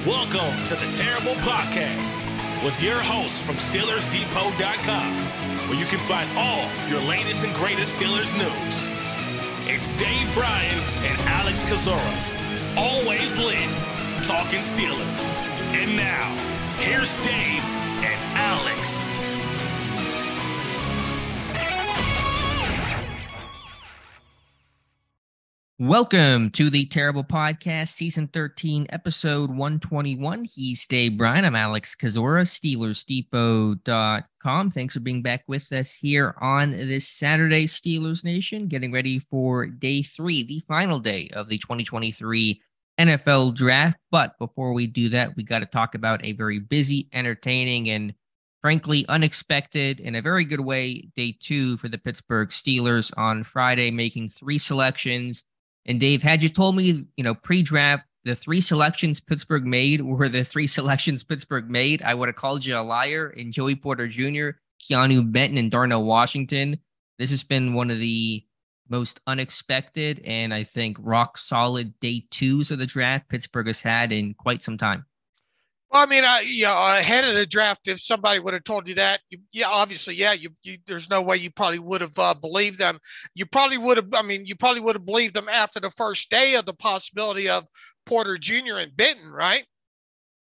Welcome to the Terrible Podcast with your hosts from SteelersDepot.com, where you can find all your latest and greatest Steelers news. It's Dave Bryan and Alex Kozora, always lit, talking Steelers. And now, here's Dave and Alex. Welcome to the Terrible Podcast, Season 13, Episode 121. He's Dave Bryan. I'm Alex Kozora, SteelersDepot.com. Thanks for being back with us here on this Saturday, Steelers Nation, getting ready for Day 3, the final day of the 2023 NFL Draft. But before we do that, we got to talk about a very busy, entertaining, and frankly unexpected, in a very good way, Day 2 for the Pittsburgh Steelers on Friday, making 3 selections. And Dave, had you told me, pre-draft, the 3 selections Pittsburgh made were the 3 selections Pittsburgh made, I would have called you a liar. In Joey Porter Jr., Keeanu Benton, and Darnell Washington. This has been one of the most unexpected and I think rock solid day 2s of the draft Pittsburgh has had in quite some time. Well, I mean, ahead of the draft, if somebody would have told you that, obviously, there's no way you probably would have believed them. You probably would have believed them after the first day of the possibility of Porter Jr. and Benton, right?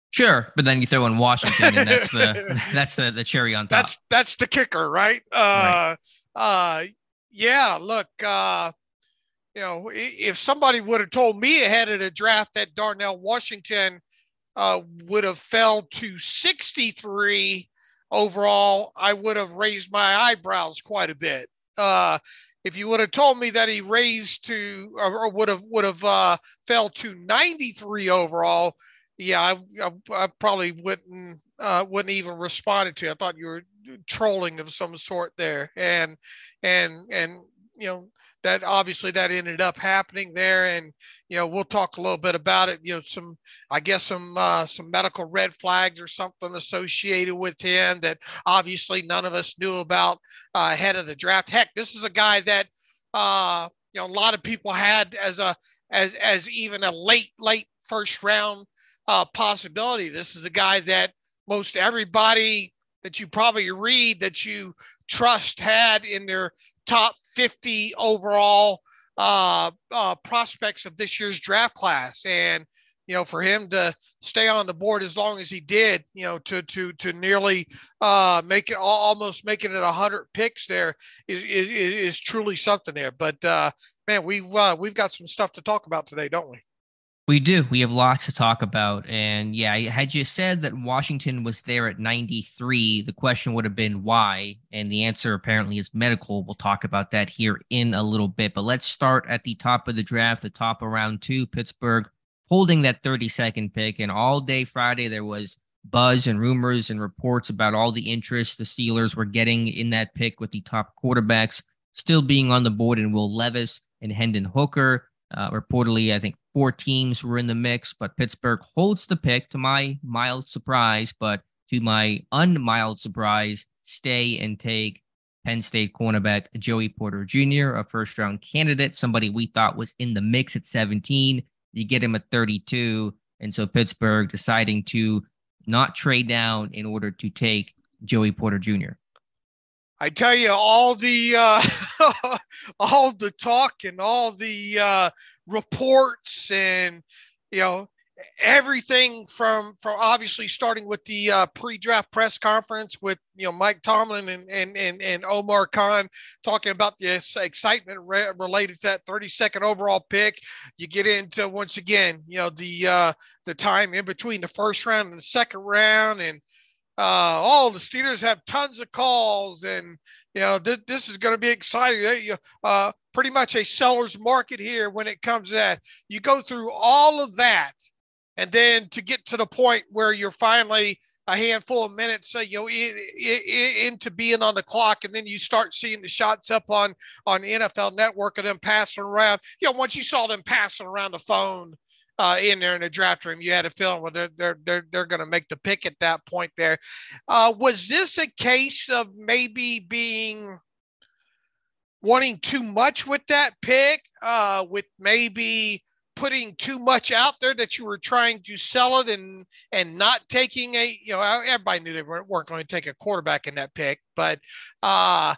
Sure, but then you throw in Washington, and that's the cherry on top. That's the kicker, right? Right. Look, if somebody would have told me ahead of the draft that Darnell Washington would have fell to 63 overall, I would have raised my eyebrows quite a bit. If you would have told me that he raised to or would have fell to 93 overall, I probably wouldn't even responded to. I thought you were trolling of some sort there, and that obviously that ended up happening there. And, we'll talk a little bit about it, some medical red flags or something associated with him that obviously none of us knew about ahead of the draft. Heck, this is a guy that, a lot of people had as even a late first round possibility. This is a guy that most everybody that you probably read that you trust had in their top 50 overall prospects of this year's draft class. And, for him to stay on the board as long as he did, to nearly almost making it 100 picks there is truly something there. But man, we've got some stuff to talk about today, don't we? We do. We have lots to talk about. And had you said that Washington was there at 93, the question would have been why. And the answer apparently is medical. We'll talk about that here in a little bit. But let's start at the top of the draft, the top of round 2, Pittsburgh holding that 32nd pick. And all day Friday, there was buzz and rumors and reports about all the interest the Steelers were getting in that pick, with the top quarterbacks still being on the board in Will Levis and Hendon Hooker. Reportedly, I think 4 teams were in the mix, but Pittsburgh holds the pick, to my mild surprise, but to my unmild surprise, stay and take Penn State cornerback Joey Porter Jr., a first-round candidate, somebody we thought was in the mix at 17. You get him at 32, and so Pittsburgh deciding to not trade down in order to take Joey Porter Jr. I tell you, all the all the talk and all the reports and everything from obviously starting with the pre-draft press conference with Mike Tomlin and Omar Khan talking about the excitement related to that 32nd overall pick. You get into once again the time in between the first round and the second round, and the Steelers have tons of calls, and this is going to be exciting. Pretty much a seller's market here when it comes to that. You go through all of that, and then to get to the point where you're finally a handful of minutes, into being on the clock, and then you start seeing the shots up on NFL Network of them passing around. Once you saw them passing around the phone in there in the draft room, you had a feeling they're going to make the pick at that point there. Was this a case of maybe wanting too much with that pick, with maybe putting too much out there, that you were trying to sell it and not taking everybody knew they weren't going to take a quarterback in that pick. But I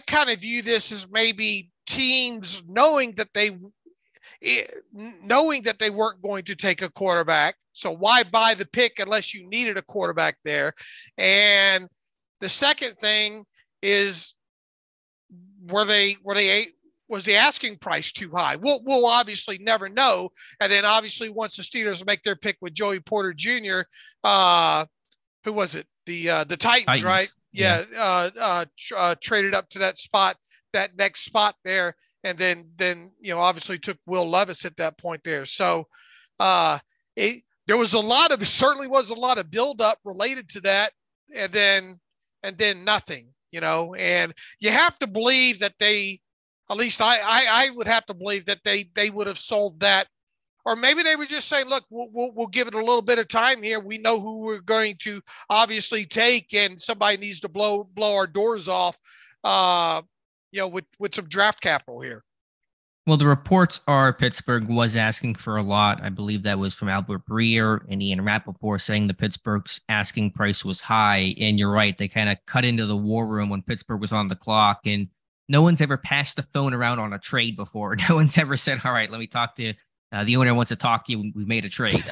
kind of view this as maybe teams knowing that they weren't going to take a quarterback. So why buy the pick unless you needed a quarterback there? And the second thing is, was the asking price too high? We'll obviously never know. And then obviously once the Steelers make their pick with Joey Porter Jr., who was it? The Titans, right? Yeah. Traded up to that spot, that next spot there. And then obviously took Will Levis at that point there. So there was certainly was a lot of buildup related to that. And then nothing, and you have to believe that at least I would have to believe that they would have sold that, or maybe they were just saying, look, we'll give it a little bit of time here. We know who we're going to obviously take, and somebody needs to blow our doors off, with some draft capital here. Well, the reports are Pittsburgh was asking for a lot. I believe that was from Albert Breer and Ian Rappaport saying the Pittsburgh's asking price was high. And you're right. They kind of cut into the war room when Pittsburgh was on the clock, and no one's ever passed the phone around on a trade before. No one's ever said, all right, let me talk to you. The owner wants to talk to you. We made a trade.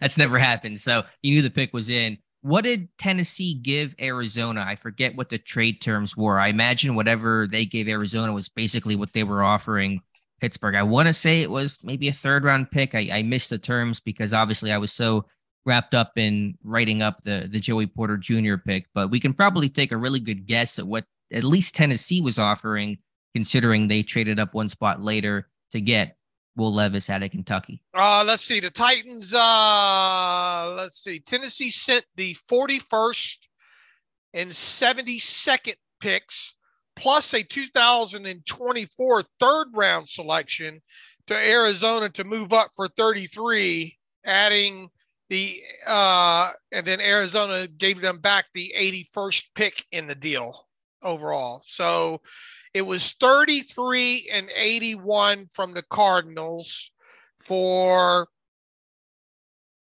That's never happened. So you knew the pick was in. What did Tennessee give Arizona? I forget what the trade terms were. I imagine whatever they gave Arizona was basically what they were offering Pittsburgh. I want to say it was maybe a third-round pick. I missed the terms because obviously I was so wrapped up in writing up the Joey Porter Jr. pick. But we can probably take a really good guess at what at least Tennessee was offering, considering they traded up one spot later to get Will Levis out of Kentucky. Let's see. The Titans, Tennessee sent the 41st and 72nd picks plus a 2024 third-round selection to Arizona to move up for 33, adding and then Arizona gave them back the 81st pick in the deal overall. So it was 33 and 81 from the Cardinals for,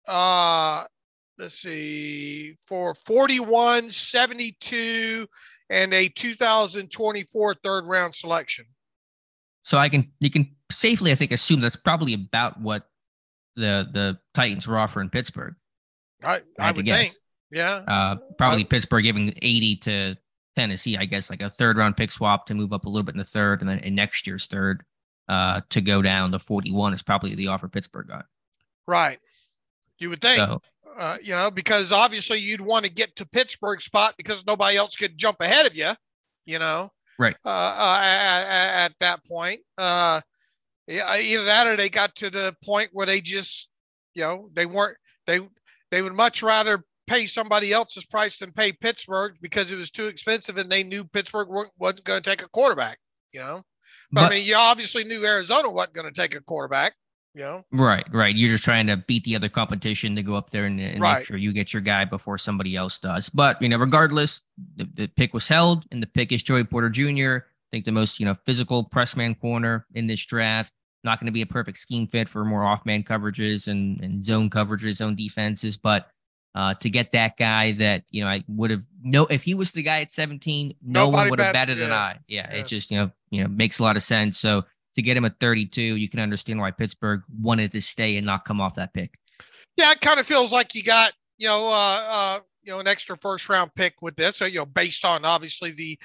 for 41, 72, and a 2024 third-round selection. So you can safely, I think, assume that's probably about what the Titans were offering Pittsburgh. I would think, yeah. Probably Pittsburgh giving 80 to Tennessee, I guess, like a third-round pick swap to move up a little bit in the third, and then in next year's third to go down to 41 is probably the offer Pittsburgh got. Right. You would think. So, because obviously you'd want to get to Pittsburgh's spot because nobody else could jump ahead of you, right. At that point, either that or they got to the point where they just, they would much rather pay somebody else's price than pay Pittsburgh because it was too expensive and they knew Pittsburgh wasn't going to take a quarterback, But I mean, you obviously knew Arizona wasn't going to take a quarterback. Right. You're just trying to beat the other right. to go up there and make sure you get your guy before somebody else does. But, regardless, the pick was held, and the pick is Joey Porter Jr. I think the most, physical press man corner in this draft. Not going to be a perfect scheme fit for more off-man coverages and zone coverages, zone defenses. But to get that guy that, I would have if he was the guy at 17, no one would have batted an eye. Yeah, it just, makes a lot of sense. So to get him at 32, you can understand why Pittsburgh wanted to stay and not come off that pick. Yeah, it kind of feels like you got, an extra first round pick with this, so, based on obviously the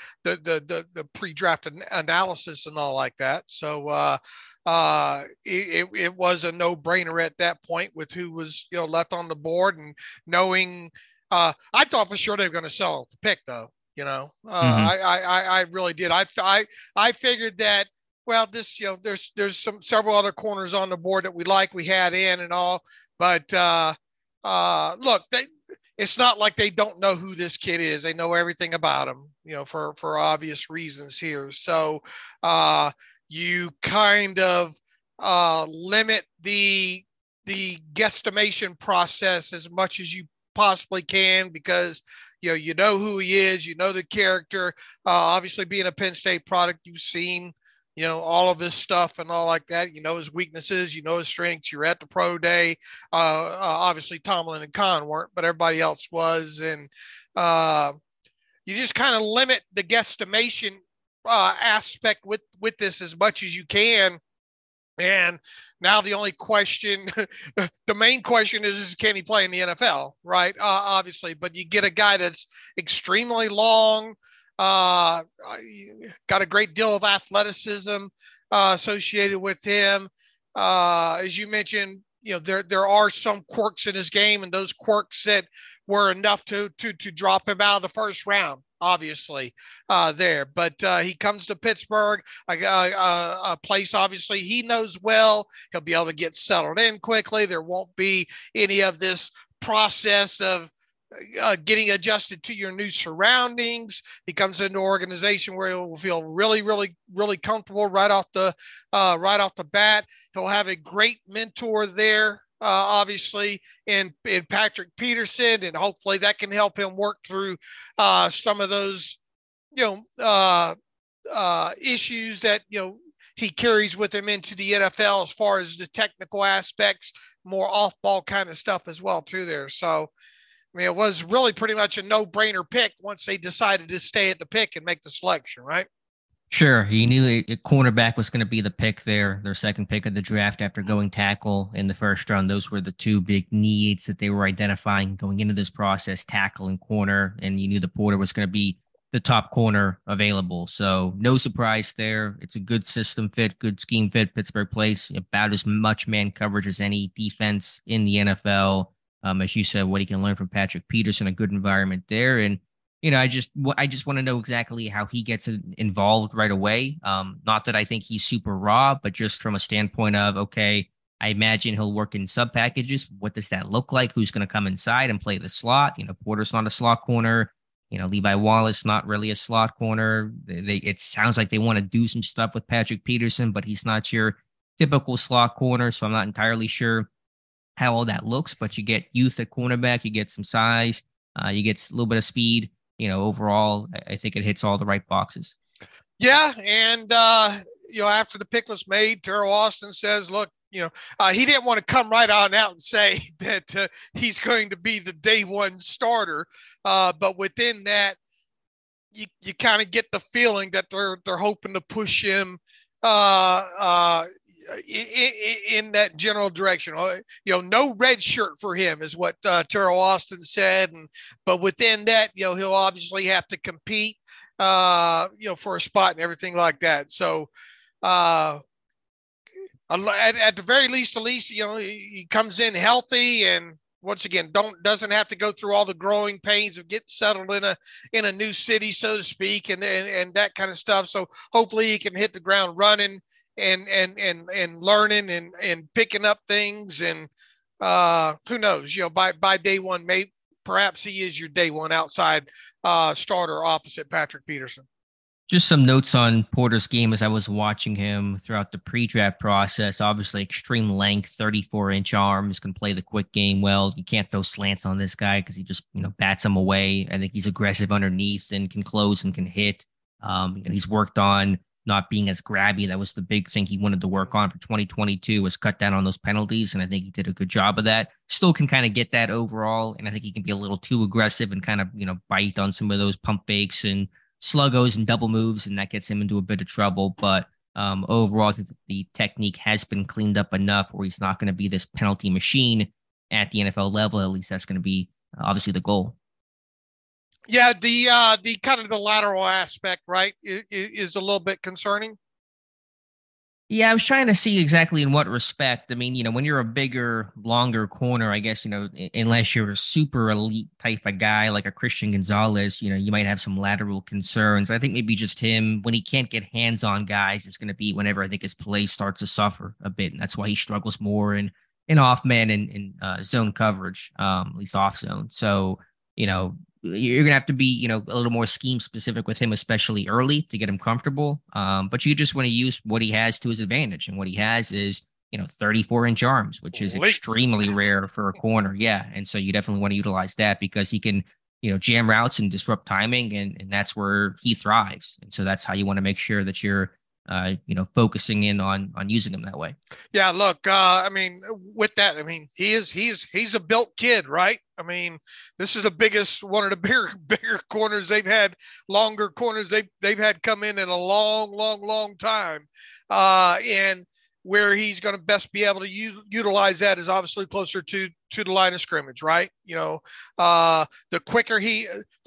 pre-draft analysis and all like that. So it was a no brainer at that point with who was, left on the board, and knowing, I thought for sure they were going to sell the pick though, I really did. I figured that, well, this, there's several other corners on the board that we had in and all, but look, it's not like they don't know who this kid is. They know everything about him, for obvious reasons here. So you kind of limit the guesstimation process as much as you possibly can, because you know who he is, the character. Obviously, being a Penn State product, you've seen all of his stuff and all like that. His weaknesses, his strengths. You're at the pro day. Obviously, Tomlin and Khan weren't, but everybody else was. And you just kind of limit the guesstimation aspect with this as much as you can. And now the only question, the main question is can he play in the NFL, right? Obviously, but you get a guy that's extremely long, got a great deal of athleticism associated with him. As you mentioned, there are some quirks in his game, and those quirks that were enough to drop him out of the first round, obviously, there. But he comes to Pittsburgh, a place obviously he knows well. He'll be able to get settled in quickly. There won't be any of this process of getting adjusted to your new surroundings. He comes into an organization where he'll feel really, really, really comfortable right off the bat. He'll have a great mentor there, obviously, in Patrick Peterson, and hopefully that can help him work through some of those, issues that he carries with him into the NFL as far as the technical aspects, more off-ball kind of stuff as well too there. So, it was really pretty much a no-brainer pick once they decided to stay at the pick and make the selection, right? Sure. You knew a cornerback was going to be the pick there, their second pick of the draft after going tackle in the first round. Those were the two big needs that they were identifying going into this process, tackle and corner. And you knew the Porter was going to be the top corner available. So no surprise there. It's a good system fit, good scheme fit. Pittsburgh plays about as much man coverage as any defense in the NFL. As you said, what he can learn from Patrick Peterson, a good environment there. And, I just want to know exactly how he gets involved right away. Not that I think he's super raw, but just from a standpoint of, okay, I imagine he'll work in sub packages. What does that look like? Who's going to come inside and play the slot? Porter's not a slot corner. Levi Wallace, not really a slot corner. It sounds like they want to do some stuff with Patrick Peterson, but he's not your typical slot corner. So I'm not entirely sure how all that looks, but you get youth at cornerback, you get some size, you get a little bit of speed. Overall, I think it hits all the right boxes. Yeah, and after the pick was made, Teryl Austin says, "Look, he didn't want to come right on out and say that he's going to be the day one starter, but within that, you kind of get the feeling that they're hoping to push him." In that general direction, no red shirt for him is what Teryl Austin said, but within that, he'll obviously have to compete, for a spot and everything like that. So, at the very least, he comes in healthy, and once again, doesn't have to go through all the growing pains of getting settled in a new city, so to speak, and that kind of stuff. So hopefully he can hit the ground running and learning and picking up things, and who knows, by day one, perhaps he is your day one outside starter opposite Patrick Peterson. Just some notes on Porter's game as I was watching him throughout the pre-draft process. Obviously, extreme length, 34-inch arms, can play the quick game well. You can't throw slants on this guy because he just bats them away. I think he's aggressive underneath and can close and can hit. He's worked on not being as grabby. That was the big thing he wanted to work on for 2022, was cut down on those penalties. And I think he did a good job of that. Still can kind of get that overall. And I think he can be a little too aggressive and kind of, bite on some of those pump fakes and sluggos and double moves. And that gets him into a bit of trouble. But overall, I think the technique has been cleaned up enough where he's not going to be this penalty machine at the NFL level. At least that's going to be obviously the goal. Yeah, the kind of the lateral aspect, right, is a little bit concerning. Yeah, I was trying to see exactly in what respect. I mean, when you're a bigger, longer corner, I guess, unless you're a super elite type of guy like a Christian Gonzalez, you might have some lateral concerns. I think maybe just him, when he can't get hands on guys, it's going to be whenever I think his play starts to suffer a bit. And that's why he struggles more in off man and zone coverage, at least off zone. So, you're going to have to be, a little more scheme specific with him, especially early, to get him comfortable. But you just want to use what he has to his advantage. And what he has is, 34-inch arms, which is extremely rare for a corner. Yeah. And so you definitely want to utilize that because he can, jam routes and disrupt timing. And that's where he thrives. And so that's how you want to make sure that you're focusing in on using him that way. Yeah, look, I mean, with that, I mean, he's a built kid, right? I mean, this is the biggest, one of the bigger corners they've had, longer corners they've had come in a long time, and where he's going to best be able to utilize that is obviously closer to the line of scrimmage, right? The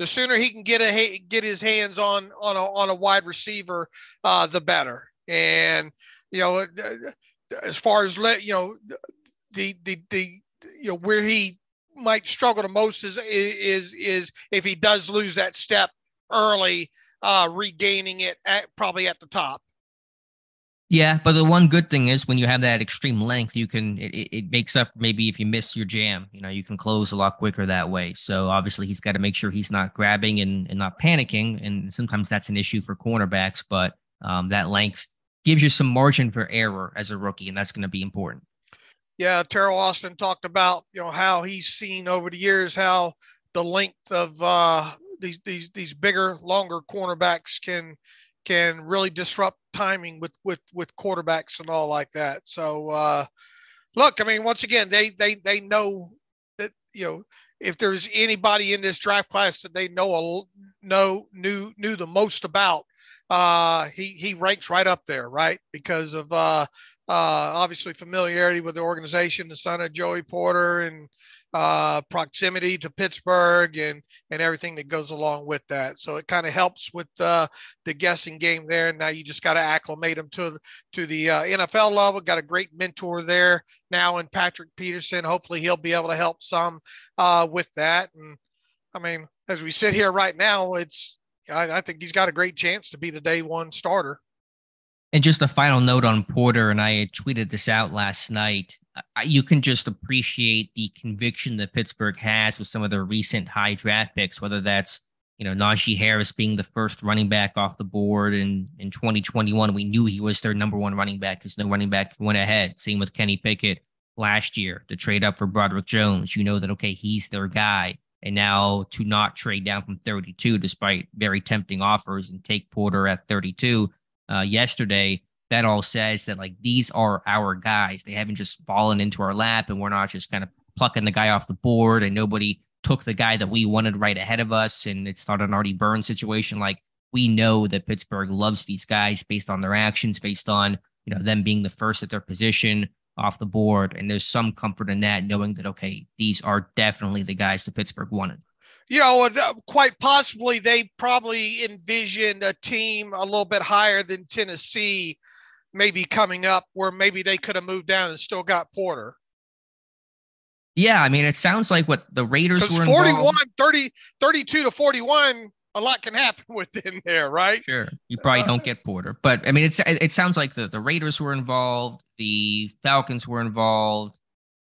sooner he can get his hands on a wide receiver, the better. And as far as where he might struggle the most is if he does lose that step early, regaining it probably at the top. Yeah, but the one good thing is when you have that extreme length, it makes up maybe if you miss your jam, you can close a lot quicker that way. So obviously he's got to make sure he's not grabbing and not panicking. And sometimes that's an issue for cornerbacks, but that length gives you some margin for error as a rookie, and that's going to be important. Yeah, Terrell Austin talked about, how he's seen over the years how the length of these bigger, longer cornerbacks can really disrupt timing with quarterbacks and all like that. So, look, I mean, once again, they know that, if there's anybody in this draft class that they knew the most about, he ranks right up there, right? Because of obviously familiarity with the organization, the son of Joey Porter, and proximity to Pittsburgh and everything that goes along with that. So it kind of helps with the guessing game there. And now you just got to acclimate him to the NFL level. Got a great mentor there now in Patrick Peterson. Hopefully he'll be able to help some with that. And I mean, as we sit here right now, I think he's got a great chance to be the day one starter. And just a final note on Porter, and I had tweeted this out last night. You can just appreciate the conviction that Pittsburgh has with some of their recent high draft picks, whether that's, Najee Harris being the first running back off the board in 2021. We knew he was their number one running back because no running back went ahead. Same with Kenny Pickett last year to trade up for Broderick Jones. That, okay, he's their guy. And now to not trade down from 32, despite very tempting offers, and take Porter at 32 yesterday, that all says that, like, these are our guys. They haven't just fallen into our lap, and we're not just kind of plucking the guy off the board, and nobody took the guy that we wanted right ahead of us, and it's not an Artie Burns situation. Like, we know that Pittsburgh loves these guys based on their actions, based on, them being the first at their position off the board. And there's some comfort in that, knowing that, okay, these are definitely the guys that Pittsburgh wanted. Quite possibly they probably envisioned a team a little bit higher than Tennessee maybe coming up, where maybe they could have moved down and still got Porter. Yeah, I mean, it sounds like what the Raiders were 41, 32 to 41, a lot can happen within there, right? Sure. You probably don't get Porter. But, I mean, it sounds like the Raiders were involved, the Falcons were involved,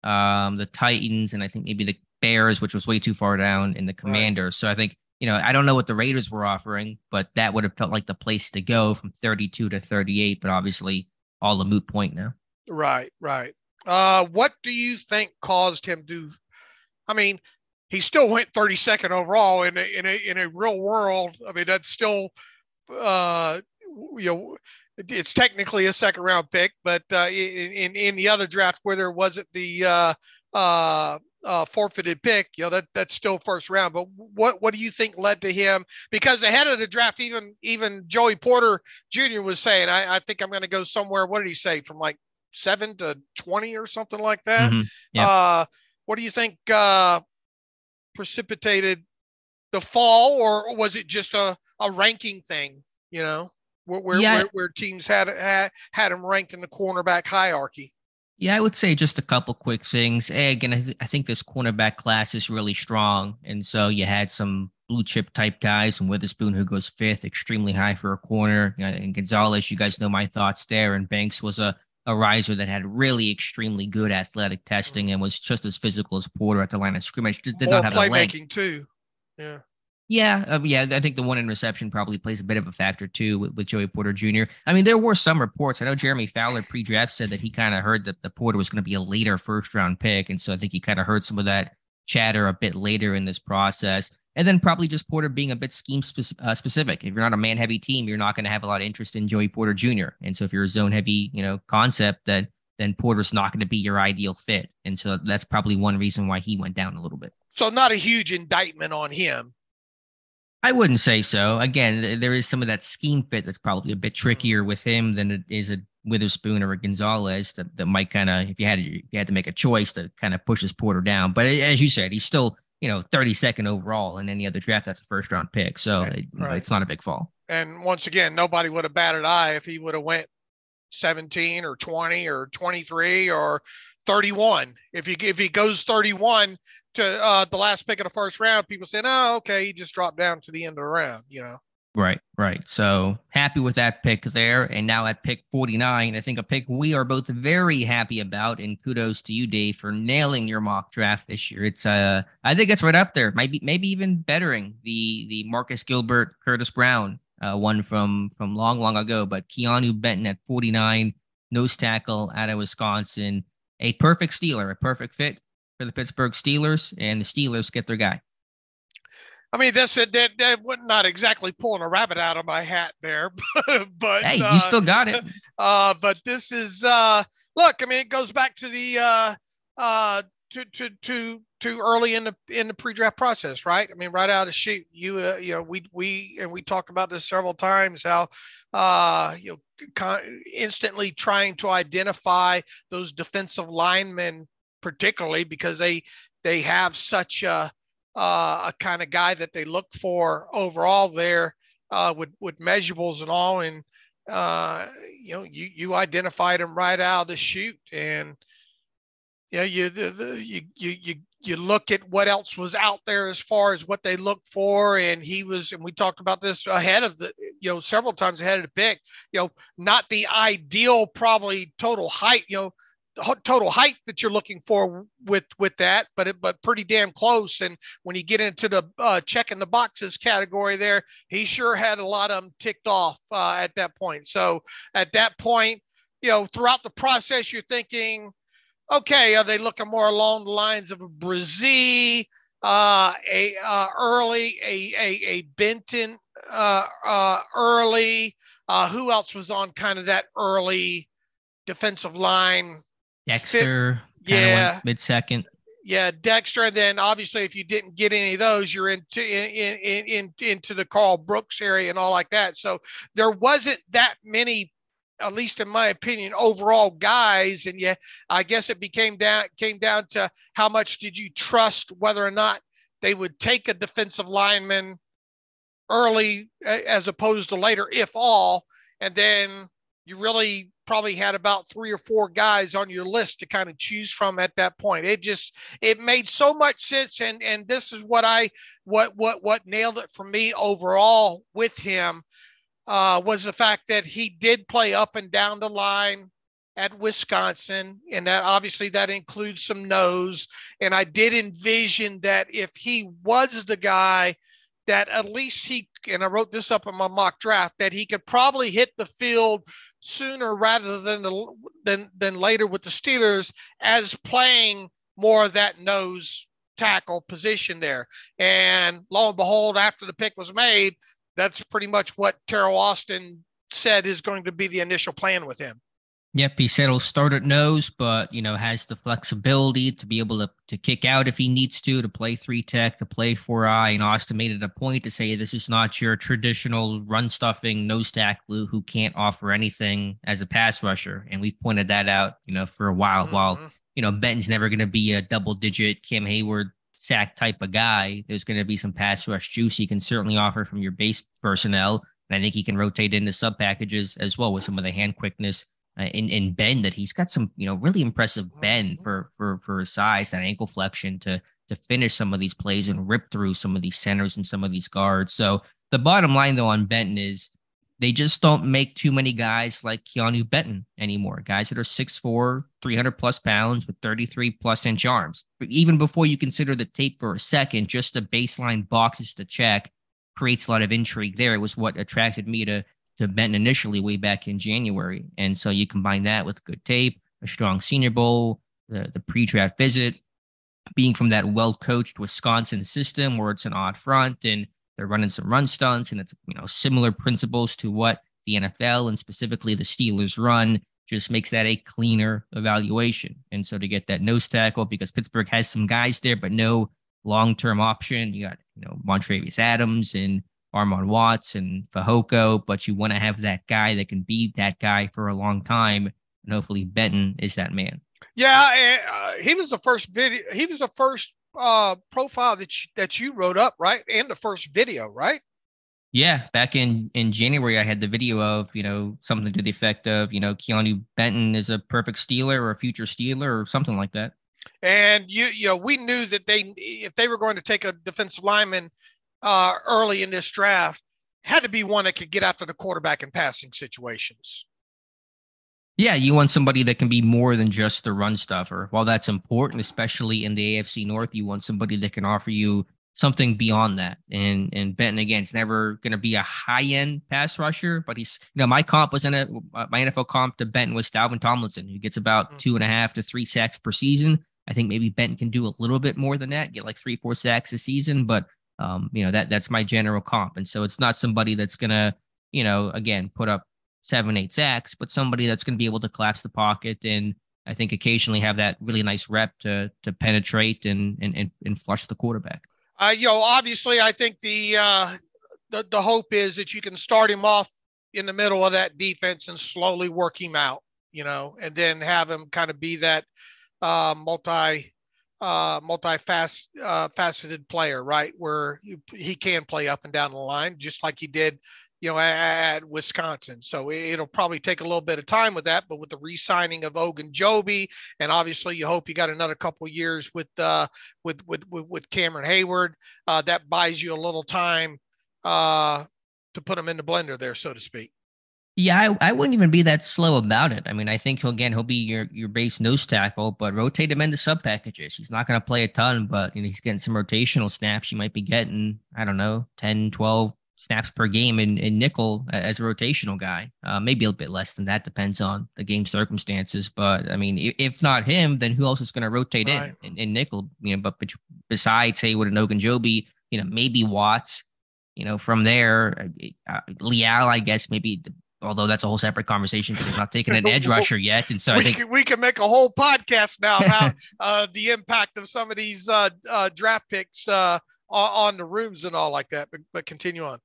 the Titans, and I think maybe the Bears, which was way too far down, in the Commanders. Right. So I think, I don't know what the Raiders were offering, but that would have felt like the place to go from 32 to 38, but obviously all a moot point now. Right. What do you think caused him to, I mean, he still went 32nd overall in a real world. I mean, that's still, it's technically a second round pick, but in the other draft where there wasn't the forfeited pick, that's still first round. But what do you think led to him? Because ahead of the draft, even Joey Porter Jr. was saying, I think I'm going to go somewhere. What did he say? From like 7 to 20 or something like that. Mm-hmm. Yeah. What do you think precipitated the fall, or was it just a ranking thing? Where teams had him ranked in the cornerback hierarchy. Yeah, I would say just a couple quick things. Again, I think this cornerback class is really strong. And so you had some blue chip type guys, and Witherspoon, who goes fifth, extremely high for a corner. And Gonzalez, you guys know my thoughts there. And Banks was a riser that had really extremely good athletic testing and was just as physical as Porter at the line of scrimmage. Did not have playmaking too. Yeah. Yeah, I think the one interception probably plays a bit of a factor too with Joey Porter Jr. I mean, there were some reports. I know Jeremy Fowler pre-draft said that he kind of heard that the Porter was going to be a later first-round pick, and so I think he kind of heard some of that chatter a bit later in this process. And then probably just Porter being a bit scheme specific. If you're not a man-heavy team, you're not going to have a lot of interest in Joey Porter Jr. And so if you're a zone-heavy, concept, then Porter's not going to be your ideal fit. And so that's probably one reason why he went down a little bit. So not a huge indictment on him. I wouldn't say so. Again, there is some of that scheme fit that's probably a bit trickier with him than it is a Witherspoon or a Gonzalez that might kind of, if you had to make a choice, to kind of pushes Porter down. But as you said, he's still 32nd overall in any other draft. That's a first round pick. So it's not a big fall. And once again, nobody would have batted an eye if he would have went 17 or 20 or 23 or 31. If he goes 31 to the last pick of the first round, people saying, oh, okay, he just dropped down to the end of the round, Right. So happy with that pick there. And now at pick 49, I think a pick we are both very happy about. And kudos to you, Dave, for nailing your mock draft this year. It's I think it's right up there. Maybe even bettering the Marcus Gilbert, Curtis Brown one from long ago. But Keeanu Benton at 49, nose tackle out of Wisconsin, a perfect Steeler, a perfect fit for the Pittsburgh Steelers, and the Steelers get their guy. I mean, that would not exactly pulling a rabbit out of my hat there, but hey, you still got it. But this is look. I mean, it goes back to the too early in the pre-draft process, right? I mean, right out of the chute, we talked about this several times. How instantly trying to identify those defensive linemen, particularly because they have such a kind of guy that they look for overall there with measurables and all. And, you identified him right out of the chute, and, you look at what else was out there as far as what they look for. And and we talked about this ahead of several times ahead of the pick, not the ideal, probably total height that you're looking for with that, but pretty damn close. And when you get into the checking the boxes category there, he sure had a lot of them ticked off at that point. So at that point, throughout the process, you're thinking, okay, are they looking more along the lines of a Brazil, a Benton early? Who else was on kind of that early defensive line? Dexter, went mid-second. Yeah, Dexter. And then obviously, if you didn't get any of those, you're into the Carl Brooks area and all like that. So there wasn't that many, at least in my opinion, overall guys. And yeah, I guess it came down to how much did you trust whether or not they would take a defensive lineman early as opposed to later, if all. And then you really probably had about 3 or 4 guys on your list to kind of choose from at that point. It made so much sense. And this is what nailed it for me overall with him. Was the fact that he did play up and down the line at Wisconsin, and that obviously that includes some nose. And I did envision that if he was the guy, that at least and I wrote this up in my mock draft, that he could probably hit the field sooner rather than later with the Steelers, as playing more of that nose tackle position there. And lo and behold, after the pick was made, that's pretty much what Terrell Austin said is going to be the initial plan with him. Yep, he said he'll start at nose, but, has the flexibility to be able to kick out if he needs to play 3-tech, to play 4-eye. And Austin made it a point to say this is not your traditional run-stuffing nose tackle who can't offer anything as a pass rusher. And we've pointed that out, for a while. Mm-hmm. While, Benton's never going to be a double-digit Cam Hayward sack type of guy, there's going to be some pass rush juice he can certainly offer from your base personnel. And I think he can rotate into sub packages as well with some of the hand quickness in bend that he's got some, really impressive bend for his size and ankle flexion to finish some of these plays and rip through some of these centers and some of these guards. So the bottom line though on Benton is they just don't make too many guys like Keeanu Benton anymore. Guys that are 6'4", 300 plus pounds with 33 plus inch arms. But even before you consider the tape for a second, just the baseline boxes to check creates a lot of intrigue there. It was what attracted me to Benton initially way back in January. And so you combine that with good tape, a strong Senior Bowl, the pre-draft visit. being from that well-coached Wisconsin system where it's an odd front and they're running some run stunts and it's, similar principles to what the NFL and specifically the Steelers run, just makes that a cleaner evaluation. And so to get that nose tackle, because Pittsburgh has some guys there, but no long-term option. You got, Montravius Adams and Armon Watts and Fehoko, but you want to have that guy that can be that guy for a long time. And hopefully Benton is that man. Yeah. He was the first video. He was the first profile that you wrote up, right? And the first video, right? Yeah, back in January, I had the video of, something to the effect of, Keeanu Benton is a perfect Steeler or a future Steeler or something like that. And we knew that if they were going to take a defensive lineman early in this draft, had to be one that could get after the quarterback in passing situations. Yeah, you want somebody that can be more than just the run stuffer. While that's important, especially in the AFC North, you want somebody that can offer you something beyond that. And Benton, again, it's never going to be a high-end pass rusher, but he's, my comp was my NFL comp to Benton was Dalvin Tomlinson, who gets about 2.5 to 3 sacks per season. I think maybe Benton can do a little bit more than that, get like 3-4 sacks a season, but that's my general comp. And so it's not somebody that's going to, again, put up 7-8 sacks, but somebody that's going to be able to collapse the pocket and I think occasionally have that really nice rep to penetrate and flush the quarterback. Obviously, I think the hope is that you can start him off in the middle of that defense and slowly work him out, and then have him kind of be that multifaceted player, right? Where he can play up and down the line, just like he did, at Wisconsin. So it'll probably take a little bit of time with that, but with the re-signing of Ogunjobi, and obviously you hope you got another couple of years with Cameron Hayward, that buys you a little time to put him in the blender there, so to speak. Yeah, I wouldn't even be that slow about it. I mean, I think he'll be your base nose tackle, but rotate him into sub packages. He's not going to play a ton, but he's getting some rotational snaps. You might be getting, 10, 12 snaps per game in nickel as a rotational guy. Maybe a little bit less than that, depends on the game circumstances. But I mean, if not him, then who else is going to rotate in nickel? But besides Hayward and Ogunjobi, maybe Watts. From there, Leal, I guess maybe. Although that's a whole separate conversation because we're not taking an edge rusher yet, and so I think we can make a whole podcast now about the impact of some of these draft picks on the rooms and all like that. But continue on.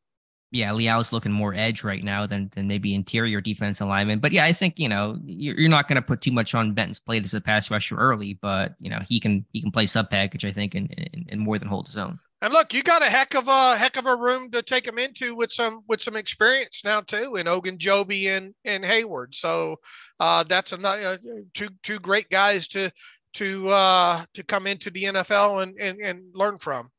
Yeah, Leal's looking more edge right now than maybe interior defense alignment. But yeah, I think you're not going to put too much on Benton's plate as a pass rusher early, but he can play sub package, I think, and more than hold his own. And look, you got a heck of a room to take him into with some experience now too in Ogunjobi and Hayward. So that's another two great guys to come into the NFL and learn from,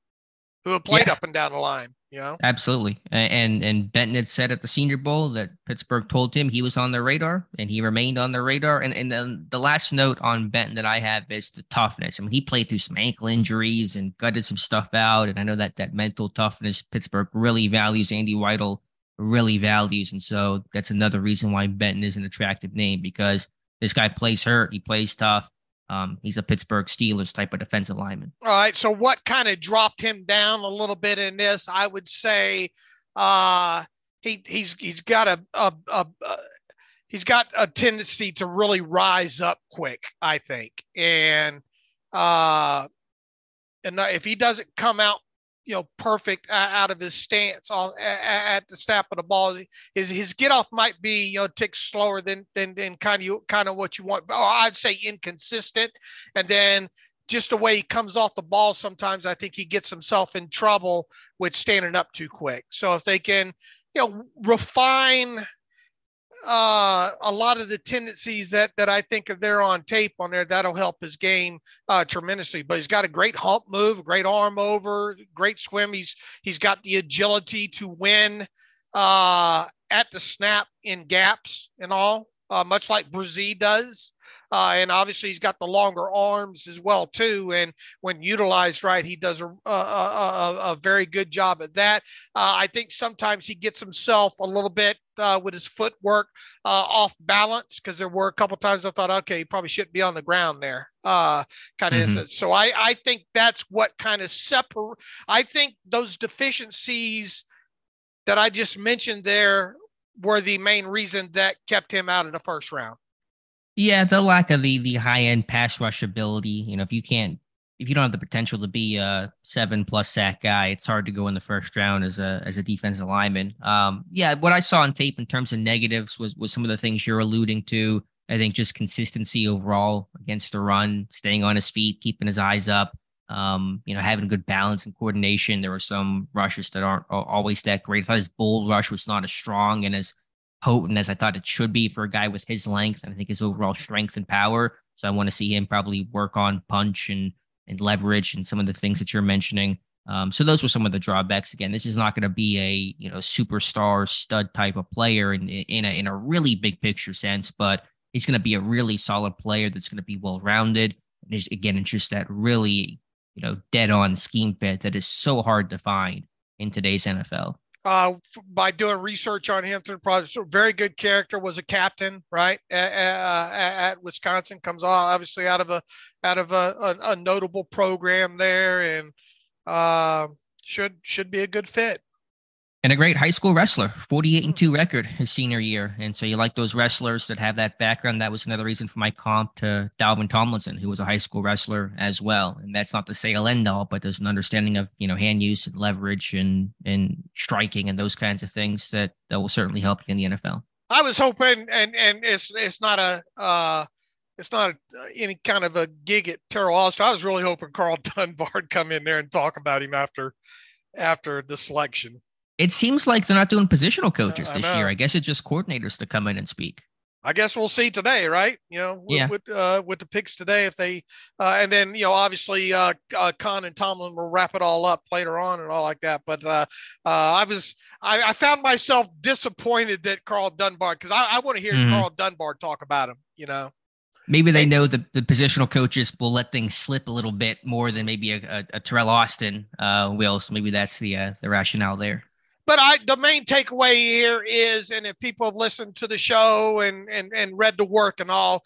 who have played up and down the line. Absolutely. And Benton had said at the Senior Bowl that Pittsburgh told him he was on their radar, and he remained on their radar. And then the last note on Benton that I have is the toughness. I mean, he played through some ankle injuries and gutted some stuff out. And I know that mental toughness Pittsburgh really values, Andy Weidel really values. And so that's another reason why Benton is an attractive name, because this guy plays hurt. He plays tough. He's a Pittsburgh Steelers type of defensive lineman. All right. So what kind of dropped him down a little bit in this? I would say he's got a tendency to really rise up quick, I think. And if he doesn't come out, perfect out of his stance at the snap of the ball, his get off might be, ticks slower than kind of what you want. Or I'd say inconsistent. And then just the way he comes off the ball, sometimes I think he gets himself in trouble with standing up too quick. So if they can, refine a lot of the tendencies that I think are there on tape on there, that'll help his game tremendously. But he's got a great hump move, great arm over, great swim. He's got the agility to win at the snap in gaps and all. much like Brzee does. And obviously he's got the longer arms as well too. And when utilized right, he does a very good job at that. I think sometimes he gets himself a little bit with his footwork off balance, because there were a couple times I thought, okay, he probably shouldn't be on the ground there. So I think that's what kind of separate. I think those deficiencies that I just mentioned there were the main reason that kept him out of the first round. Yeah, the lack of the high end pass rush ability. If you don't have the potential to be a 7+ sack guy, it's hard to go in the first round as a defensive lineman. What I saw on tape in terms of negatives was some of the things you're alluding to. I think just consistency overall against the run, staying on his feet, keeping his eyes up, having good balance and coordination. There were some rushes that aren't always that great. I thought his bull rush was not as strong and as potent as I thought it should be for a guy with his length, and I think his overall strength and power. So I want to see him probably work on punch and leverage and some of the things that you're mentioning. So those were some of the drawbacks. Again, this is not going to be a superstar stud type of player in a really big picture sense, but he's going to be a really solid player that's going to be well rounded. And it's just that really dead on scheme fit that is so hard to find in today's NFL. By doing research on him through the process, very good character, was a captain, right, at Wisconsin, comes obviously out of a notable program there, and should be a good fit. And a great high school wrestler, 48-2 record his senior year. And so you like those wrestlers that have that background. That was another reason for my comp to Dalvin Tomlinson, who was a high school wrestler as well. And that's not the say-all end all, but there's an understanding of, hand use and leverage and striking and those kinds of things that will certainly help you in the NFL. I was hoping, and it's not any kind of a gig at Terrell Austin. I was really hoping Carl Dunbar would come in there and talk about him after the selection. It seems like they're not doing positional coaches this year. I guess it's just coordinators to come in and speak. I guess we'll see today, right? With the picks today, if they and then obviously Khan and Tomlin will wrap it all up later on and all like that. But I found myself disappointed that Carl Dunbar, because I want to hear Carl Dunbar talk about him. Maybe they know the positional coaches will let things slip a little bit more than maybe a Terrell Austin will. So maybe that's the rationale there. But the main takeaway here is, and if people have listened to the show and read the work and all,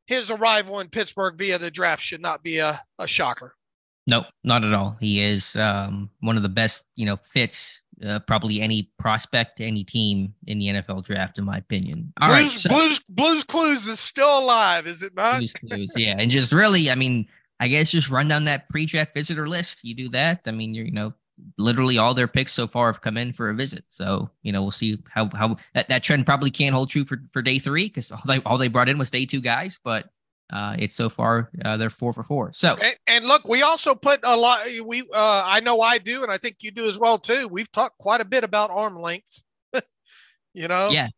his arrival in Pittsburgh via the draft should not be a shocker. No, not at all. He is one of the best, fits, probably any prospect, any team in the NFL draft, in my opinion. Blues Clues is still alive, is it not? Blues Clues, yeah. And just really, I guess just run down that pre-draft visitor list. You do that. You're, literally all their picks so far have come in for a visit. So, we'll see how that trend probably can't hold true for day 3, because all they brought in was day 2 guys, but it's so far they're 4 for 4. So, and look, we also put a lot, I know I do, and I think you do as well too. We've talked quite a bit about arm length, Yeah.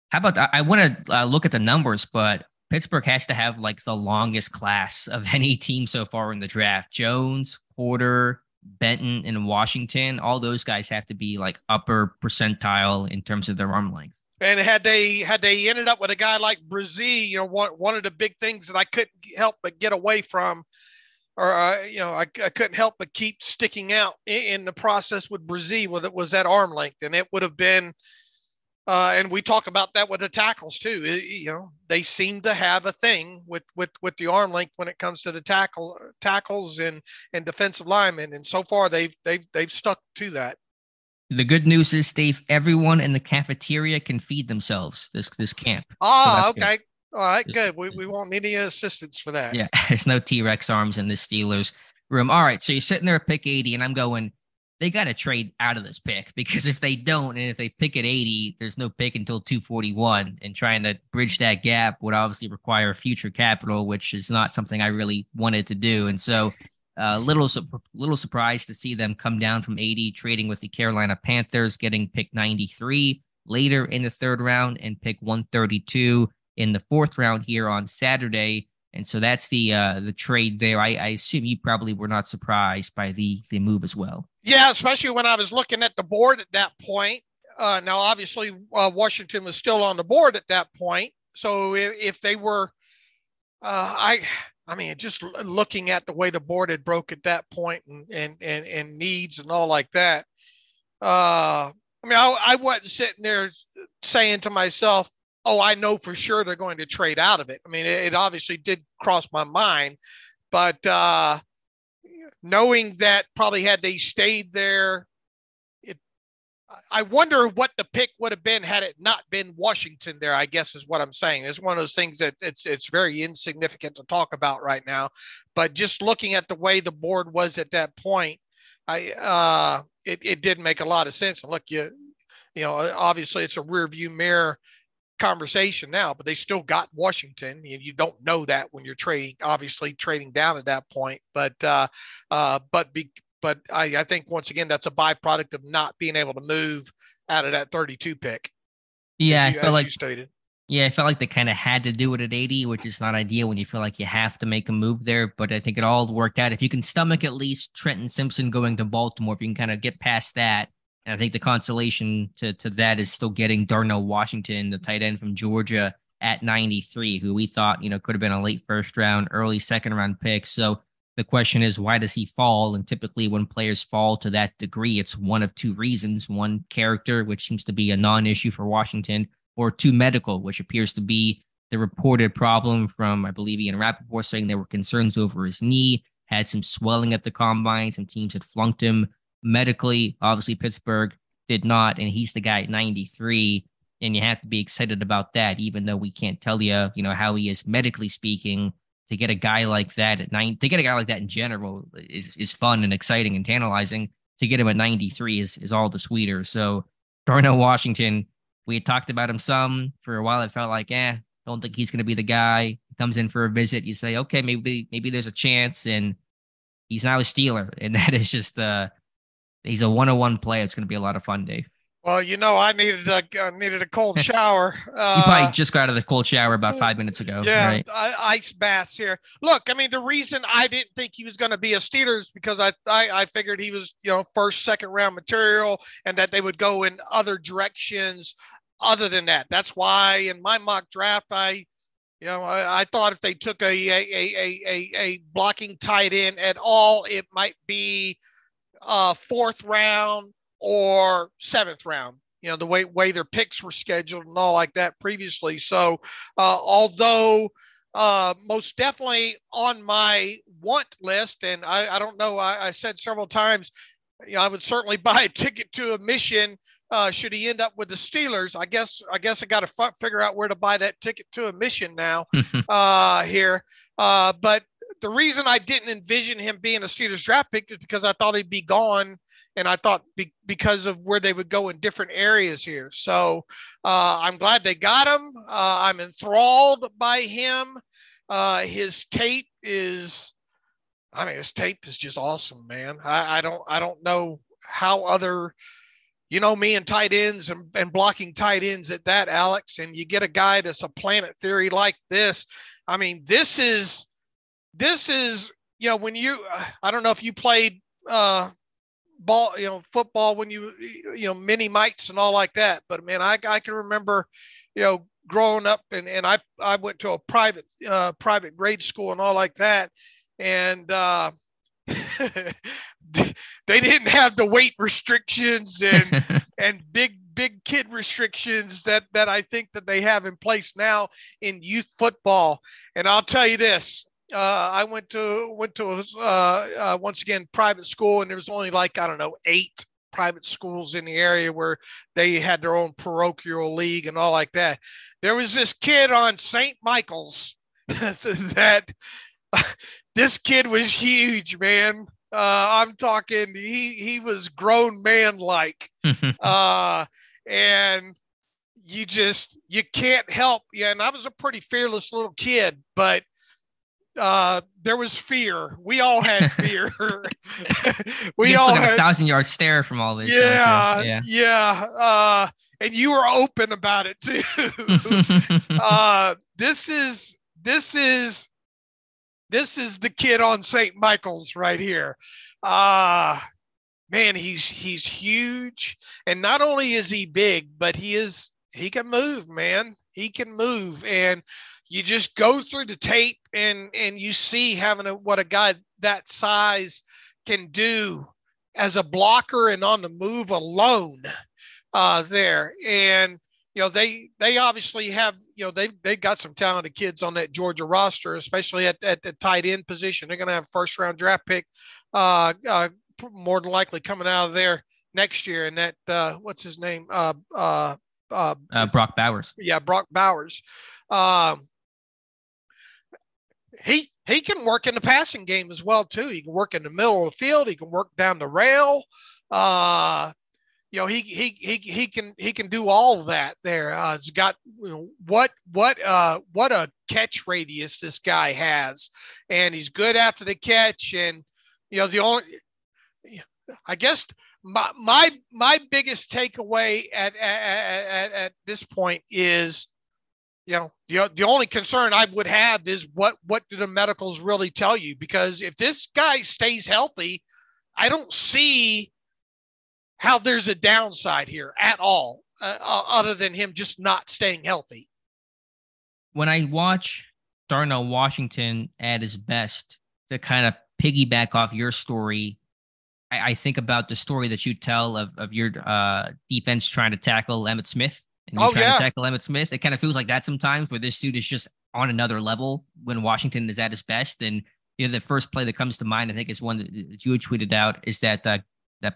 How about, I want to look at the numbers, but Pittsburgh has to have like the longest class of any team so far in the draft. Jones, Porter, Benton, and Washington, all those guys have to be like upper percentile in terms of their arm length. And had they ended up with a guy like Brzee, one of the big things that I couldn't help but get away from, or I couldn't help but keep sticking out in the process with Brzee, was that arm length, and it would have been. And we talk about that with the tackles too. They seem to have a thing with the arm length when it comes to the tackles and defensive linemen. And so far they've stuck to that. The good news is, Dave, everyone in the cafeteria can feed themselves this camp. Oh, okay. Good. All right, good. We won't need any assistance for that. Yeah, there's no T-Rex arms in this Steelers room. All right, so you're sitting there at pick 80, and I'm going, they got to trade out of this pick, because if they don't, and if they pick at 80, there's no pick until 241, and trying to bridge that gap would obviously require future capital, which is not something I really wanted to do. And so little surprised to see them come down from 80, trading with the Carolina Panthers, getting pick 93 later in the 3rd round and pick 132 in the 4th round here on Saturday. And so that's the trade there. I assume you probably were not surprised by the move as well. Yeah, especially when I was looking at the board at that point. now obviously Washington was still on the board at that point. So if they were, I mean, just looking at the way the board had broke at that point and needs and all like that. I mean, I wasn't sitting there saying to myself, oh, I know for sure they're going to trade out of it. I mean, it obviously did cross my mind, but knowing that probably had they stayed there, I wonder what the pick would have been had it not been Washington there, I guess is what I'm saying. It's one of those things that it's very insignificant to talk about right now. But just looking at the way the board was at that point, it did make a lot of sense. And look, you know, obviously it's a rear view mirror conversation now, but they still got Washington. You don't know that when you're trading down at that point. But I think once again, that's a byproduct of not being able to move out of that 32 pick. Yeah, as you stated. Yeah, I felt like they kind of had to do it at 80, which is not ideal when you feel like you have to make a move there. But I think it all worked out. If you can stomach at least Trenton Simpson going to Baltimore, if you can kind of get past that, and I think the consolation to that is still getting Darnell Washington, the tight end from Georgia, at 93, who we thought, could have been a late first round, early second round pick. So the question is, why does he fall? And typically when players fall to that degree, it's one of two reasons. One, character, which seems to be a non-issue for Washington, or two, medical, which appears to be the reported problem from, I believe, Ian Rappaport, saying there were concerns over his knee, had some swelling at the combine, some teams had flunked him medically. Obviously, Pittsburgh did not, and he's the guy at 93, and you have to be excited about that, even though we can't tell you, how he is medically speaking. To get a guy like that at 9, to get a guy like that in general is fun and exciting and tantalizing. To get him at 93 is all the sweeter. So Darnell Washington, we had talked about him some for a while. It felt like, don't think he's going to be the guy. He comes in for a visit. You say, okay, maybe there's a chance, and he's now a Steeler, and that is just he's a 101 player. It's going to be a lot of fun, Dave. Well, I needed a cold shower. You probably just got out of the cold shower about 5 minutes ago. Yeah, right? Ice baths here. Look, I mean, the reason I didn't think he was going to be a Steelers because I figured he was, first, second round material, and that they would go in other directions other than that. That's why in my mock draft, I thought if they took a blocking tight end at all, it might be fourth round or seventh round, the way their picks were scheduled and all like that previously. So although most definitely on my want list, and I don't know, I said several times, I would certainly buy a ticket to a mission should he end up with the Steelers. I guess I got to figure out where to buy that ticket to a mission now here. But the reason I didn't envision him being a Steelers draft pick is because I thought he'd be gone. And I thought because of where they would go in different areas here. So I'm glad they got him. I'm enthralled by him. His tape is just awesome, man. I don't know how other, me and tight ends and blocking tight ends at that, Alex, and you get a guy that's a planet theory like this. I mean, this is, when you, I don't know if you played, football when you mini mites and all like that, but man, I can remember growing up and I went to a private grade school and all like that, and they didn't have the weight restrictions and big kid restrictions that I think that they have in place now in youth football. And I'll tell you this, I went to once again private school, and there was only 8 private schools in the area where they had their own parochial league and all like that. There was this kid on St. Michael's that this kid was huge, man. I'm talking he was grown man like, and you can't help. Yeah, and I was a pretty fearless little kid, but there was fear. We all had fear. We all had a 1,000-yard stare from all this. Yeah. And you were open about it too. This is the kid on St. Michael's right here. man, he's huge. And not only is he big, but he can move, man. He can move. And you just go through the tape and you see what a guy that size can do as a blocker and on the move alone there. And, they obviously have, they've got some talented kids on that Georgia roster, especially at the tight end position. They're going to have first round draft pick more than likely coming out of there next year. And that, what's his name? Brock Bowers. Yeah, Brock Bowers. He can work in the passing game as well too. He can work in the middle of the field. He can work down the rail. He can do all of that there. He's got what a catch radius this guy has, and he's good after the catch. And I guess my biggest takeaway at this point is, the only concern I would have is what do the medicals really tell you? Because if this guy stays healthy, I don't see how there's a downside here at all, other than him just not staying healthy. When I watch Darnell Washington at his best, to kind of piggyback off your story, I think about the story that you tell of your defense trying to tackle Emmitt Smith. And you try to tackle Emmitt Smith. It kind of feels like that sometimes, where this dude is just on another level when Washington is at his best. And the first play that comes to mind, I think, is one that you had tweeted out, is that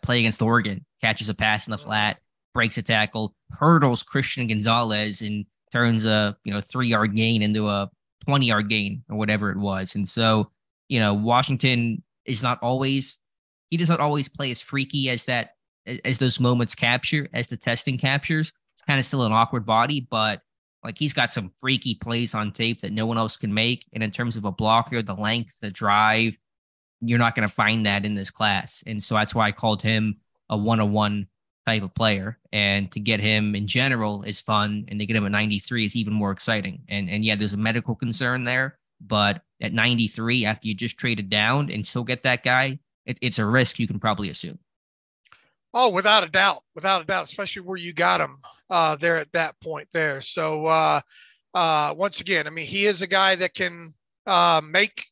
play against Oregon, catches a pass in the flat, breaks a tackle, hurdles Christian Gonzalez, and turns a 3-yard gain into a 20-yard gain or whatever it was. And so, Washington does not always play as freaky as those moments capture, as the testing captures. It's kind of still an awkward body, but he's got some freaky plays on tape that no one else can make. And in terms of a blocker, the length, the drive, you're not going to find that in this class. And so that's why I called him a 101 type of player. And to get him in general is fun. And to get him at 93 is even more exciting. And yeah, there's a medical concern there, but at 93, after you just traded down and still get that guy, it's a risk you can probably assume. Oh, without a doubt, especially where you got him there at that point there. So once again, I mean, he is a guy that can make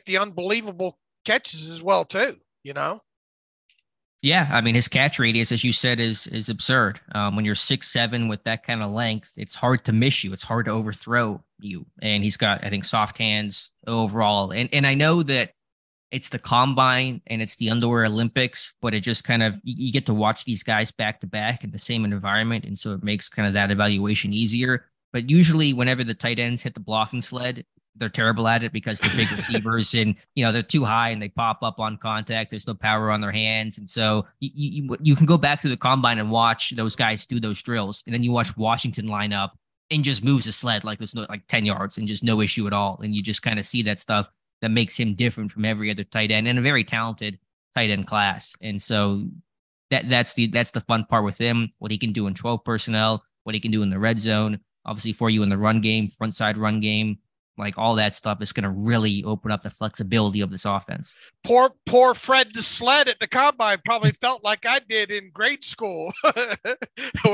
the unbelievable catches as well too, Yeah, I mean, his catch radius, as you said, is absurd. When you're 6'7" with that kind of length, it's hard to miss you. It's hard to overthrow you. And he's got, I think, soft hands overall. And I know that it's the combine and it's the underwear Olympics, but it just kind of, you get to watch these guys back to back in the same environment. And so it makes kind of that evaluation easier. But usually whenever the tight ends hit the blocking sled, they're terrible at it because they're big receivers and, they're too high and they pop up on contact. There's no power on their hands. And so you can go back to the combine and watch those guys do those drills. And then you watch Washington line up and just moves the sled like there's 10 yards and just no issue at all. And you just kind of see that stuff that makes him different from every other tight end and a very talented tight end class. And so that's the fun part with him, what he can do in 12 personnel, what he can do in the red zone, obviously for you in the run game, front side run game. All that stuff is going to really open up the flexibility of this offense. Poor Fred the Sled at the combine probably felt like I did in grade school.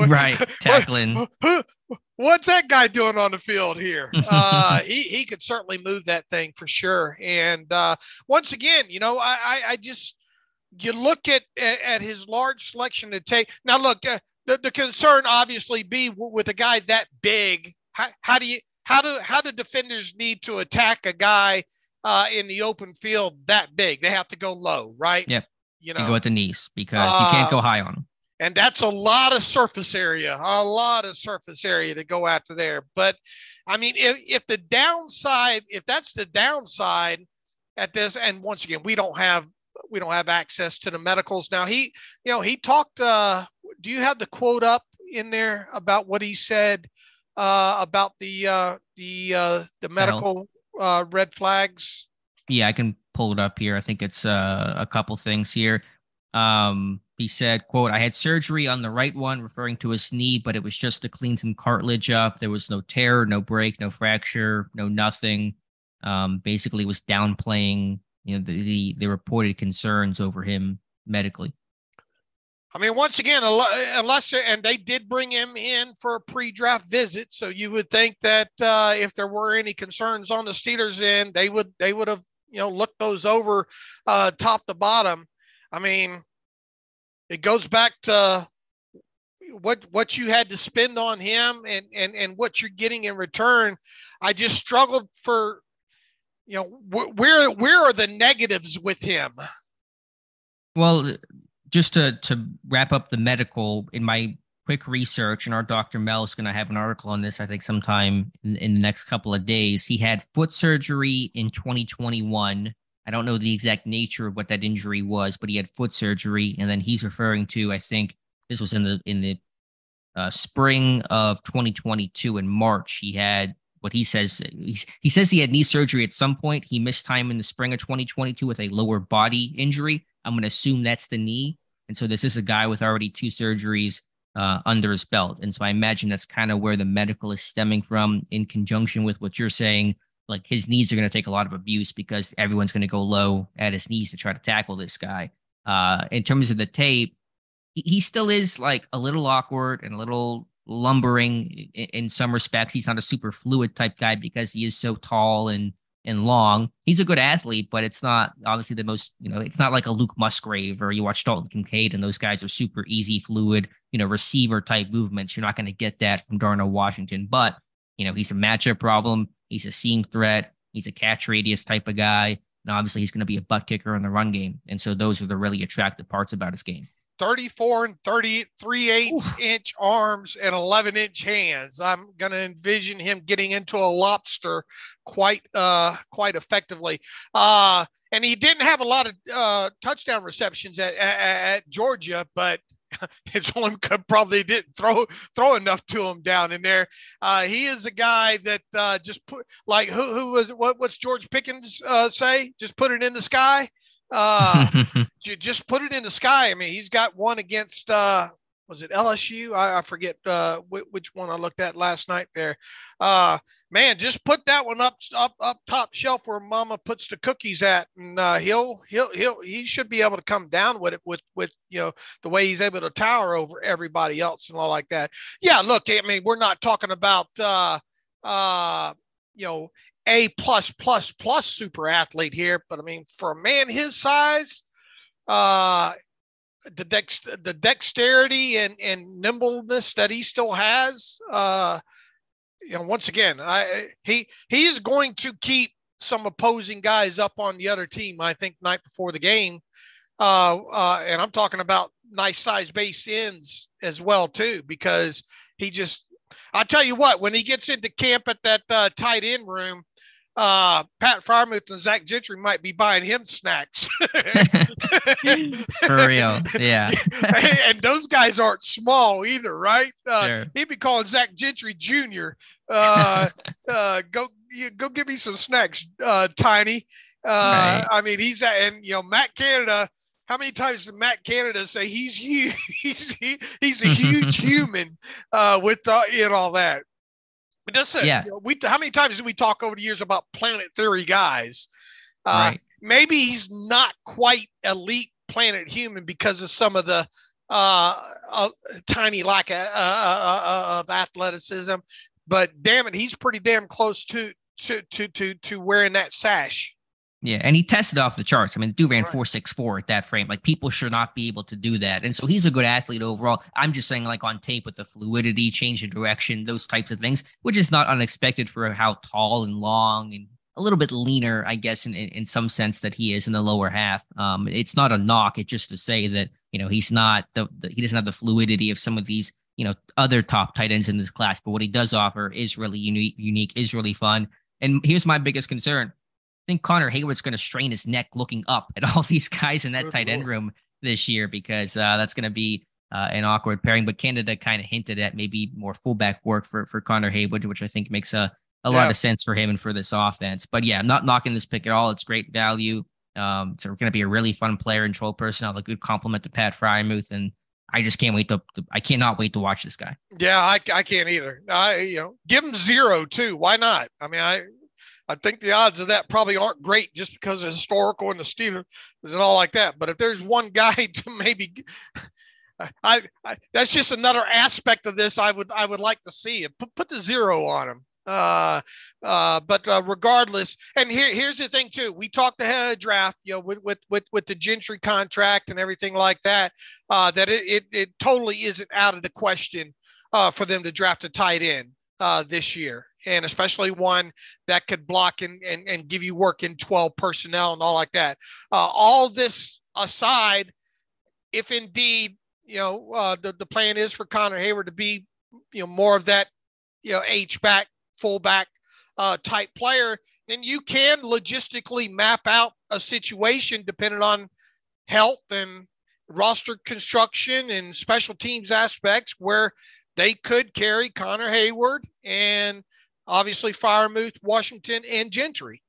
Right, tackling. What's that guy doing on the field here? He could certainly move that thing for sure. And once again, I just, you look at his large selection to take. Now, look, the concern obviously be with a guy that big. How do defenders need to attack a guy in the open field that big? They have to go low, right? Yep. You go at the knees because you can't go high on them. And that's a lot of surface area to go after there. But I mean, if that's the downside at this, and once again, we don't have access to the medicals. Now he talked, do you have the quote up in there about what he said about the medical red flags? Yeah, I can pull it up here. I think it's a couple things here. He said, quote, "I had surgery on the right one," referring to his knee, "but it was just to clean some cartilage up. There was no tear, no break, no fracture, no nothing." Basically was downplaying, the reported concerns over him medically. I mean, once again, unless and they did bring him in for a pre-draft visit, so you would think that if there were any concerns on the Steelers' end, they would have looked those over top to bottom. I mean, it goes back to what you had to spend on him and what you're getting in return. I just struggled for where are the negatives with him? Well, just to wrap up the medical, in my quick research, and our Dr. Mel is going to have an article on this, I think, sometime in the next couple of days. He had foot surgery in 2021. I don't know the exact nature of what that injury was, but he had foot surgery, and then he's referring to, I think this was in the spring of 2022 in March. He had what he says he says he had knee surgery at some point. He missed time in the spring of 2022 with a lower body injury. I'm going to assume that's the knee. And so this is a guy with already 2 surgeries under his belt. And so I imagine that's kind of where the medical is stemming from, in conjunction with what you're saying. Like, his knees are going to take a lot of abuse because everyone's going to go low at his knees to try to tackle this guy. In terms of the tape, he still is like a little awkward and a little lumbering in some respects. He's not a super fluid type guy because he is so tall and long. He's a good athlete, but it's not obviously the most, it's not like a Luke Musgrave or you watch Dalton Kincaid and those guys are super easy, fluid, receiver type movements. You're not going to get that from Darnell Washington, but he's a matchup problem. He's a seam threat. He's a catch radius type of guy. And obviously he's going to be a butt kicker in the run game. And so those are the really attractive parts about his game. 34 and 3/8-inch arms and 11-inch hands. I'm going to envision him getting into a lobster quite effectively. And he didn't have a lot of touchdown receptions at Georgia, but his arm probably didn't throw enough to him down in there. He is a guy that just put, like, what's George Pickens say? Just put it in the sky. Just put it in the sky. I mean, he's got one against was it LSU? I forget which one I looked at last night there. Man, just put that one up top shelf where Mama puts the cookies at, and he should be able to come down with it with the way he's able to tower over everybody else and all like that. Yeah, look, I mean, we're not talking about A plus super athlete here, but I mean, for a man his size, the dexterity and nimbleness that he still has, once again, he is going to keep some opposing guys up on the other team, I think, night before the game. And I'm talking about nice size base ends as well, too, because I'll tell you what, when he gets into camp at that tight end room, Pat Freiermuth and Zach Gentry might be buying him snacks. For real. Yeah. And those guys aren't small either, right? Sure. He'd be calling Zach Gentry Jr. Go give me some snacks, Tiny. Right. I mean, Matt Canada. How many times did Matt Canada say he's huge? He's a huge human with all that. But how many times did we talk over the years about Planet Theory guys? Right. Maybe he's not quite elite planet human because of some of the tiny lack of athleticism. But damn it, he's pretty damn close to wearing that sash. Yeah, and he tested off the charts. I mean, dude ran 4.64 at that frame. Like, people should not be able to do that. And so he's a good athlete overall. I'm just saying, like, on tape with the fluidity, change of direction, those types of things, which is not unexpected for how tall and long and a little bit leaner, I guess, in some sense that he is in the lower half. It's not a knock. It's just to say that, he's not he doesn't have the fluidity of some of these, other top tight ends in this class. But what he does offer is really unique, is really fun. And here's my biggest concern. I think Connor Hayward's going to strain his neck looking up at all these guys in that tight end room this year, because that's going to be an awkward pairing. But Canada kind of hinted at maybe more fullback work for Connor Hayward, which I think makes a lot of sense for him and for this offense. But yeah, I'm not knocking this pick at all. It's great value. So we're going to be a really fun player and troll personnel, a good compliment to Pat Freiermuth. And I just can't wait I cannot wait to watch this guy. Yeah, I can't either. Give him 0 too. Why not? I mean, I think the odds of that probably aren't great just because of historical and the Steelers and all like that. But if there's one guy to maybe that's just another aspect of this I would like to see. Put the 0 on him. But regardless, and here's the thing too. We talked ahead of draft, with the Gentry contract and everything like that. That it totally isn't out of the question for them to draft a tight end this year, and especially one that could block and give you work in 12 personnel and all like that. All this aside, if indeed the plan is for Connor Hayward to be more of that H-back, fullback type player, then you can logistically map out a situation depending on health and roster construction and special teams aspects where they could carry Connor Hayward and obviously Freiermuth, Washington, and Gentry.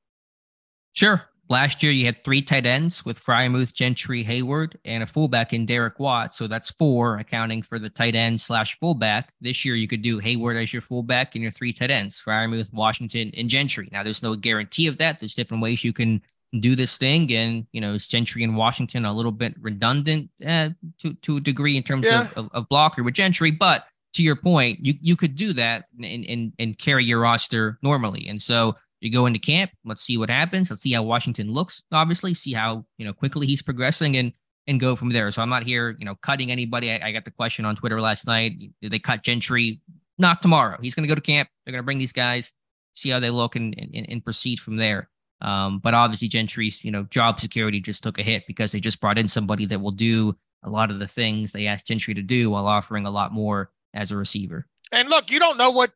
Sure. Last year, you had 3 tight ends with Freiermuth, Gentry, Hayward, and a fullback in Derek Watt. So that's 4, accounting for the tight end / fullback. This year, you could do Hayward as your fullback and your 3 tight ends, Freiermuth, Washington, and Gentry. Now, there's no guarantee of that. There's different ways you can do this thing. And, is Gentry and Washington a little bit redundant to a degree in terms of blocker with Gentry? But to your point, you could do that and carry your roster normally. And so you go into camp, let's see what happens. Let's see how Washington looks, obviously, see how, quickly he's progressing and go from there. So I'm not here, cutting anybody. I got the question on Twitter last night. Did they cut Gentry? Not tomorrow. He's going to go to camp. They're going to bring these guys, see how they look and proceed from there. But obviously Gentry's, job security just took a hit because they just brought in somebody that will do a lot of the things they asked Gentry to do while offering a lot more as a receiver. And look, you don't know what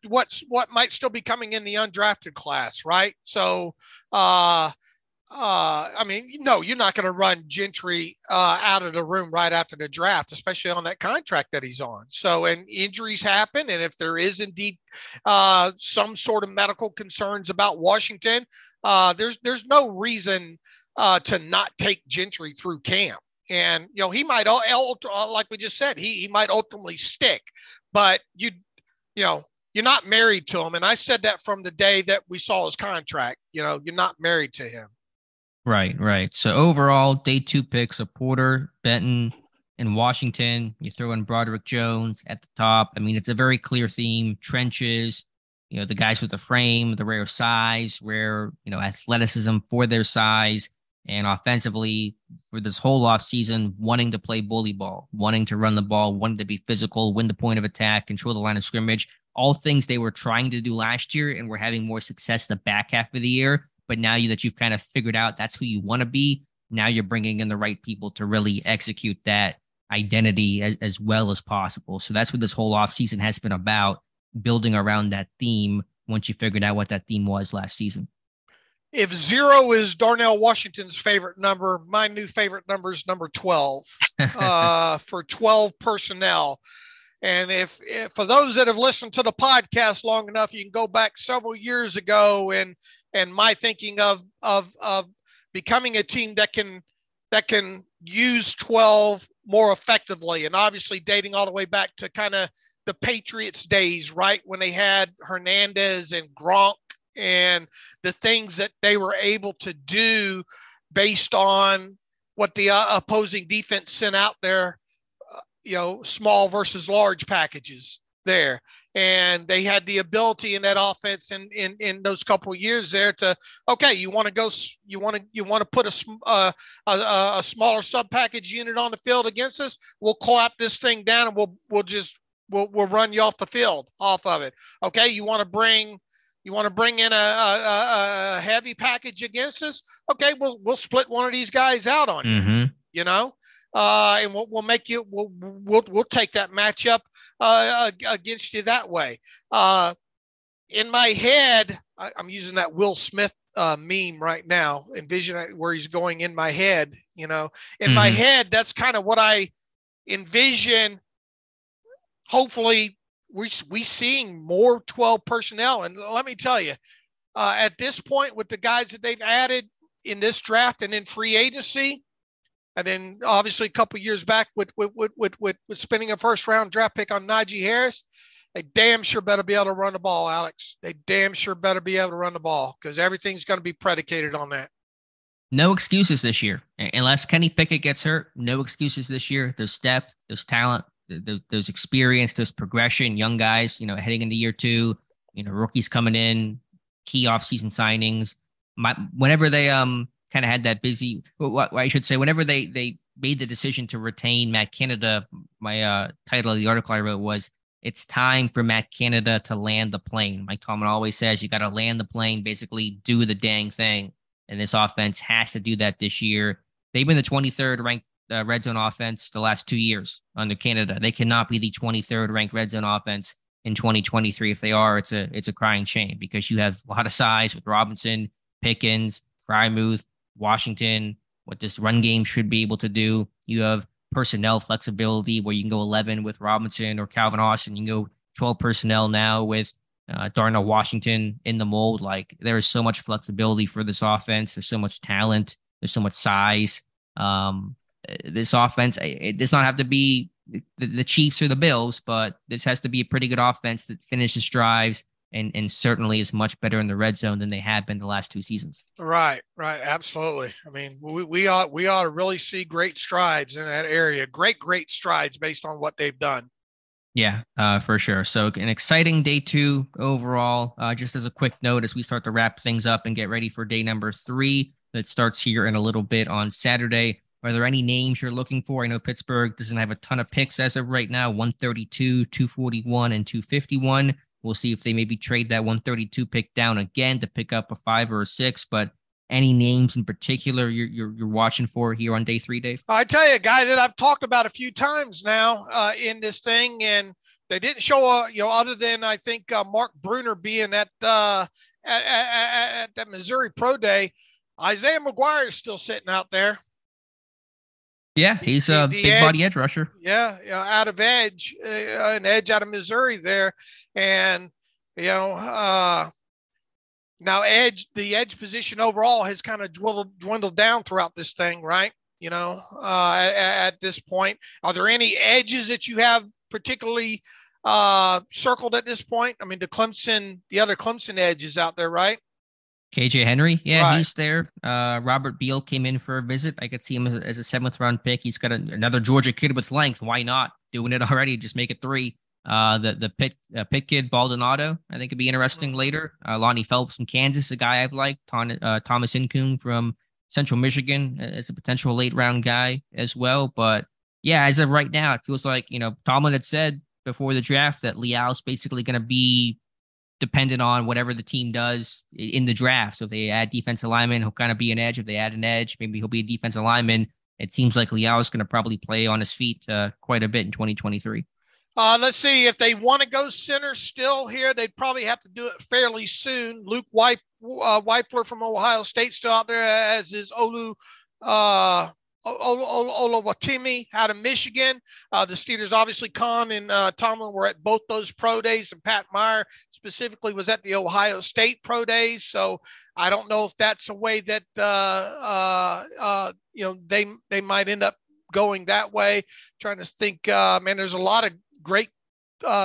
might still be coming in the undrafted class, right? So, you're not going to run Gentry out of the room right after the draft, especially on that contract that he's on. So, and injuries happen, and if there is indeed some sort of medical concerns about Washington, there's no reason to not take Gentry through camp. And he might, like we just said, he might ultimately stick, but you're not married to him. And I said that from the day that we saw his contract. You're not married to him. Right. So overall, day 2 picks of Porter, Benton, and Washington. You throw in Broderick Jones at the top. I mean, it's a very clear theme. Trenches, the guys with the frame, the rare size, rare, athleticism for their size. And offensively, for this whole offseason, wanting to play bully ball, wanting to run the ball, wanting to be physical, win the point of attack, control the line of scrimmage, all things they were trying to do last year and were having more success the back half of the year. But now that you've kind of figured out that's who you want to be, now you're bringing in the right people to really execute that identity as well as possible. So that's what this whole offseason has been about, building around that theme once you figured out what that theme was last season. If 0 is Darnell Washington's favorite number, my new favorite number is number 12 for 12 personnel. And if for those that have listened to the podcast long enough, you can go back several years ago and my thinking of becoming a team that can use 12 more effectively, and obviously dating all the way back to kind of the Patriots days, right, when they had Hernandez and Gronk and the things that they were able to do based on what the opposing defense sent out there, small versus large packages there. And they had the ability in that offense in those couple of years there to, okay, you want to put a smaller sub package unit on the field against us. We'll clap this thing down and we'll run you off the field off of it. Okay. You want to bring in a heavy package against us? Okay, we'll split one of these guys out on you, and we'll take that matchup against you that way. In my head, I'm using that Will Smith meme right now. Envision where he's going in my head. In my head, that's kind of what I envision. Hopefully, we seeing more 12 personnel. And let me tell you, at this point with the guys that they've added in this draft and in free agency, and then obviously a couple of years back with spending a first round draft pick on Najee Harris, they damn sure better be able to run the ball, Alex. They damn sure better be able to run the ball because everything's going to be predicated on that. No excuses this year. Unless Kenny Pickett gets hurt, no excuses this year. There's depth, there's talent, there's experience, there's progression, young guys, heading into year two, rookies coming in, key offseason signings. Whenever they kind of had that busy, what I should say, whenever they made the decision to retain Matt Canada, my title of the article I wrote was, "It's time for Matt Canada to land the plane." Mike Tomlin always says you got to land the plane, basically do the dang thing. And this offense has to do that this year. They've been the 23rd ranked red zone offense the last 2 years under Canada. They cannot be the 23rd ranked red zone offense in 2023. If they are, it's a crying shame, because you have a lot of size with Robinson, Pickens, Frymouth, Washington, what this run game should be able to do. You have personnel flexibility where you can go 11 with Robinson or Calvin Austin. You can go 12 personnel now with Darnell Washington in the mold. Like, there is so much flexibility for this offense. There's so much talent. There's so much size. This offense, it does not have to be the Chiefs or the Bills, but this has to be a pretty good offense that finishes drives and certainly is much better in the red zone than they have been the last 2 seasons. Right. Absolutely. I mean, we ought to really see great strides in that area. Great strides based on what they've done. Yeah, for sure. So an exciting day 2 overall. Just as a quick note, as we start to wrap things up and get ready for day number 3, that starts here in a little bit on Saturday. Are there any names you're looking for? I know Pittsburgh doesn't have a ton of picks as of right now, 132, 241, and 251. We'll see if they maybe trade that 132 pick down again to pick up a 5 or a 6. But any names in particular you're watching for here on day 3, Dave? I tell you, a guy that I've talked about a few times now in this thing, and they didn't show other than I think Mark Bruner being at that Missouri Pro Day. Isaiah McGuire is still sitting out there. Yeah, he's a big body edge rusher. Yeah, out of edge, an edge out of Missouri there. And, now the edge position overall has kind of dwindled down throughout this thing, right? At this point, are there any edges that you have particularly circled at this point? I mean, the other Clemson edge is out there, right? KJ Henry. Yeah, right. He's there. Robert Beal came in for a visit. I could see him as a 7th round pick. He's got another Georgia kid with length. Why not? Doing it already. Just make it 3. The Pitt kid, Baldonado, I think could be interesting later. Lonnie Phelps from Kansas, a guy I've liked. Thomas Incoon from Central Michigan is a potential late round guy as well. But yeah, as of right now, it feels like, Tomlin had said before the draft that Leal's basically going to be dependent on whatever the team does in the draft. So if they add defensive lineman, he'll kind of be an edge. If they add an edge, maybe he'll be a defensive lineman. It seems like Leal is going to probably play on his feet quite a bit in 2023. Let's see, if they want to go center still here, they'd probably have to do it fairly soon. Luke Weipler from Ohio State still out there, as is Olawatimi out of Michigan. The Steelers, obviously, Khan and Tomlin were at both those pro days, and Pat Meyer specifically was at the Ohio State pro days. So I don't know if that's a way that they might end up going that way. Trying to think, man, there's a lot of great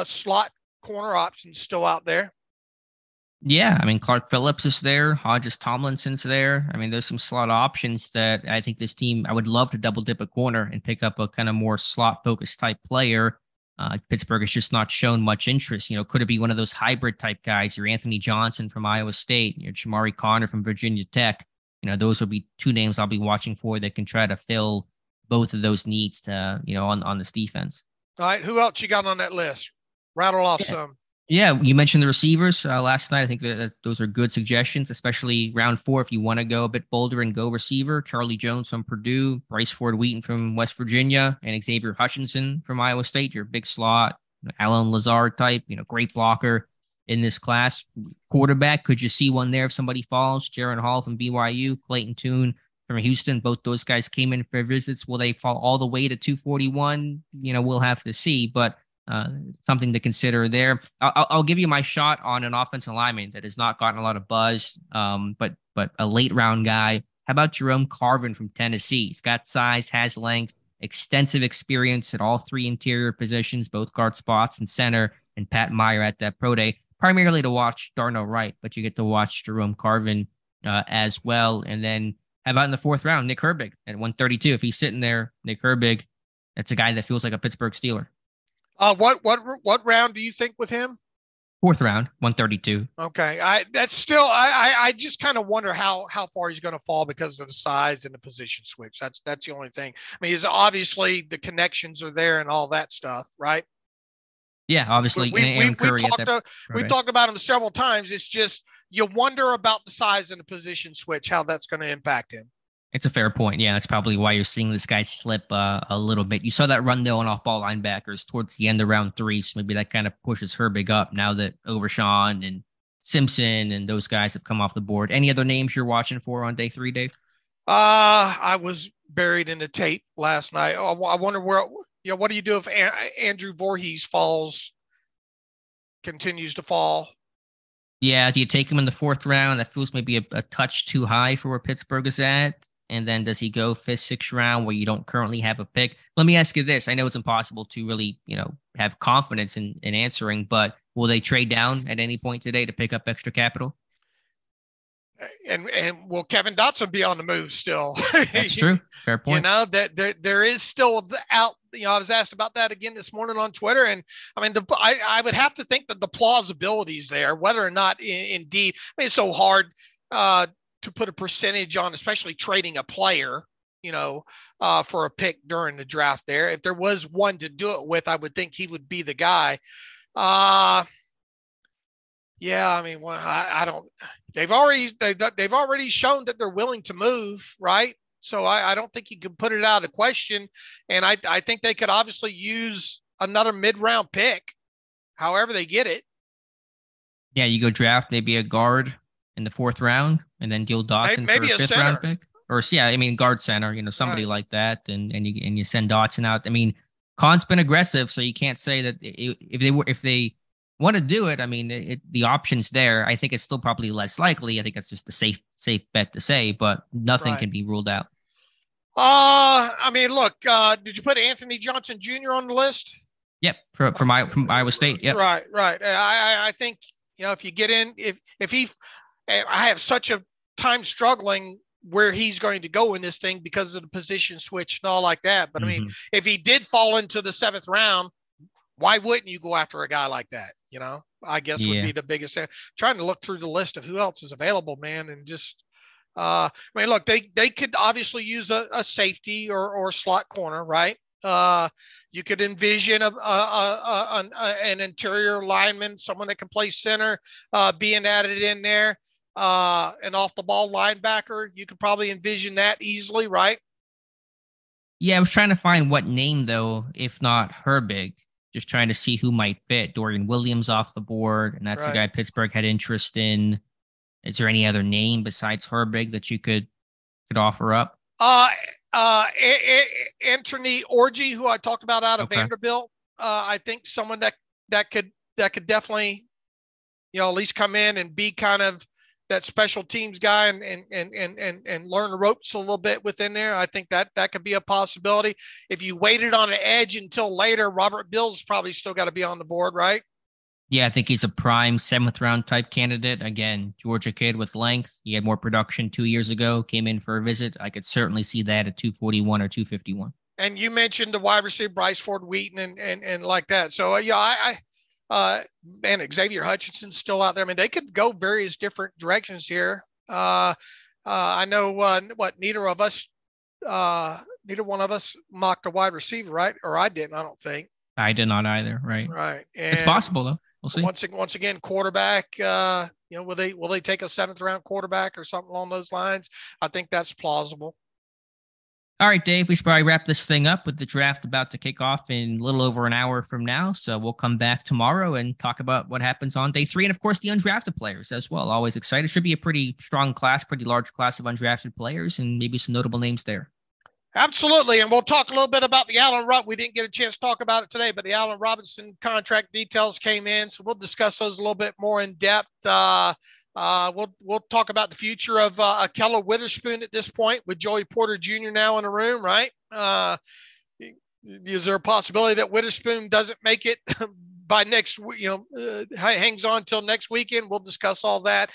slot corner options still out there. Yeah, I mean, Clark Phillips is there. Hodges Tomlinson's there. I mean, there's some slot options that I think this team, I would love to double dip a corner and pick up a kind of more slot focused type player. Pittsburgh has just not shown much interest. Could it be one of those hybrid type guys? Your Anthony Johnson from Iowa State, your Jamari Connor from Virginia Tech. Those will be 2 names I'll be watching for that can try to fill both of those needs to, on this defense. All right. Who else you got on that list? Rattle off some. Yeah, you mentioned the receivers last night. I think that those are good suggestions, especially round 4 if you want to go a bit bolder and go receiver. Charlie Jones from Purdue, Bryce Ford-Wheaton from West Virginia, and Xavier Hutchinson from Iowa State, your big slot, Alan Lazard type, great blocker in this class. Quarterback, could you see one there if somebody falls? Jaron Hall from BYU, Clayton Tune from Houston. Both those guys came in for visits. Will they fall all the way to 241? We'll have to see, but something to consider there. I'll give you my shot on an offensive lineman that has not gotten a lot of buzz, but a late round guy. How about Jerome Carvin from Tennessee? He's got size, has length, extensive experience at all 3 interior positions, both guard spots and center, and Pat Meyer at that pro day, primarily to watch Darnell Wright, but you get to watch Jerome Carvin as well. And then how How about in the fourth round, Nick Herbig at 132? If he's sitting there, Nick Herbig, that's a guy that feels like a Pittsburgh Steeler. What round do you think with him? Fourth round, 132. Okay. I just kind of wonder how far he's going to fall because of the size and the position switch. That's the only thing. I mean, is obviously the connections are there and all that stuff, right? Yeah, obviously. We've talked about him several times. It's just you wonder about the size and the position switch, how that's going to impact him. It's a fair point. Yeah, that's probably why you're seeing this guy slip a little bit. You saw that run though on off-ball linebackers towards the end of round 3, so maybe that kind of pushes Herbig up now that Overshawn and Simpson and those guys have come off the board. Any other names you're watching for on day 3, Dave? I was buried in the tape last night. I wonder where. What do you do if Andrew Voorhees continues to fall? Yeah, do you take him in the fourth round? That feels maybe a touch too high for where Pittsburgh is at. And then does he go 5th, 6th round where you don't currently have a pick? Let me ask you this. I know it's impossible to really, have confidence in answering, but will they trade down at any point today to pick up extra capital? And will Kevin Dotson be on the move still? That's true. Fair point. That there is still out. I was asked about that again this morning on Twitter, and I mean, I would have to think that the plausibility is there, whether or not indeed. I mean, it's so hard to put a percentage on, especially trading a player, for a pick during the draft. There, if there was one to do it with, I would think he would be the guy. Yeah, I mean, well, I don't. They've already shown that they're willing to move, right? So I don't think you can put it out of question. And I think they could obviously use another mid-round pick, however they get it. Yeah, you go draft maybe a guard in the 4th round, and then deal Dotson maybe for a 5th center. Round pick, or guard center, somebody right. Like that, and you send Dotson out. I mean, Khan's been aggressive, so you can't say that if they want to do it. I mean, the option's there. I think it's still probably less likely. I think that's just a safe bet to say, but nothing can be ruled out. I mean, look, did you put Anthony Johnson Jr. on the list? Yep, from Iowa State. Yep. Right. I think if you get in, if he, I have such a time struggling where he's going to go in this thing because of the position switch and all like that. But I mean, if he did fall into the 7th round, why wouldn't you go after a guy like that? I guess would be the biggest thing. Trying to look through the list of who else is available, man. And just, I mean, look, they could obviously use a safety or slot corner, right? You could envision an interior lineman, someone that can play center, being added in there. An off the ball linebacker. You could probably envision that easily, right? Yeah. I was trying to find what name though, if not Herbig. Just trying to see who might fit. Dorian Williams off the board, and that's the guy Pittsburgh had interest in. Is there any other name besides Herbig that you could offer up? Anthony Orji, who I talked about out of Vanderbilt. I think someone that could definitely, at least come in and be kind of that special teams guy and learn the ropes a little bit within there. I think that could be a possibility. If you waited on an edge until later, Robert Bill's probably still got to be on the board, right? Yeah, I think he's a prime 7th round type candidate. Again, Georgia kid with length. He had more production 2 years ago, came in for a visit. I could certainly see that at 241 or 251. And you mentioned the wide receiver, Bryce Ford Wheaton and like that. So, and Xavier Hutchinson's still out there. I mean, they could go various different directions here. I know neither one of us mocked a wide receiver, right? Or I didn't, I don't think. I did not either, right? Right. And it's possible though. We'll see. Once again, quarterback, will they take a 7th round quarterback or something along those lines? I think that's plausible. All right, Dave, we should probably wrap this thing up with the draft about to kick off in a little over an hour from now. So we'll come back tomorrow and talk about what happens on day 3. And of course, the undrafted players as well. Always excited. Should be a pretty strong class, pretty large class of undrafted players, and maybe some notable names there. Absolutely. And we'll talk a little bit about the Allen Robinson. We didn't get a chance to talk about it today, but the Allen Robinson contract details came in. So we'll discuss those a little bit more in depth. We'll talk about the future of Ahkello Witherspoon at this point with Joey Porter Jr. now in the room, right? Is there a possibility that Witherspoon doesn't make it by next, hangs on till next weekend. We'll discuss all that.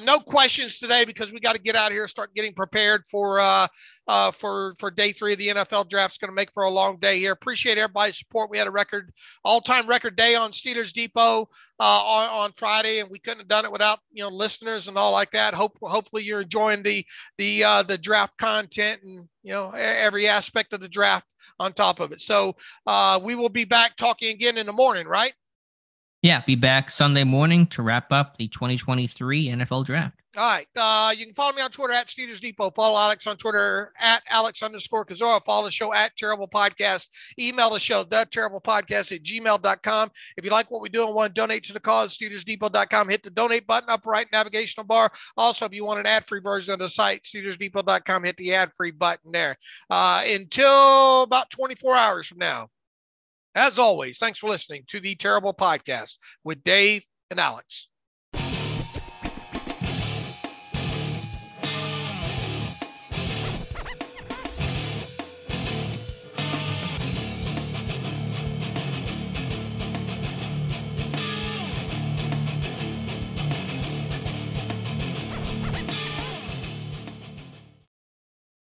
No questions today because we got to get out of here, start getting prepared for day 3 of the NFL draft. It's going to make for a long day here. Appreciate everybody's support. We had a all-time record day on Steelers Depot on Friday, and we couldn't have done it without listeners and all like that. Hopefully you're enjoying the draft content and every aspect of the draft on top of it. So we will be back talking again in the morning, right? Yeah, be back Sunday morning to wrap up the 2023 NFL draft. All right. You can follow me on Twitter at Steelers Depot. Follow Alex on Twitter at Alex_Kozora. Follow the show at Terrible Podcast. Email the show, theterriblepodcast@gmail.com. If you like what we do and want to donate to the cause, SteelersDepot.com. Hit the donate button up right navigational bar. Also, if you want an ad-free version of the site, SteelersDepot.com. Hit the ad-free button there. Until about 24 hours from now. As always, thanks for listening to the Terrible Podcast with Dave and Alex.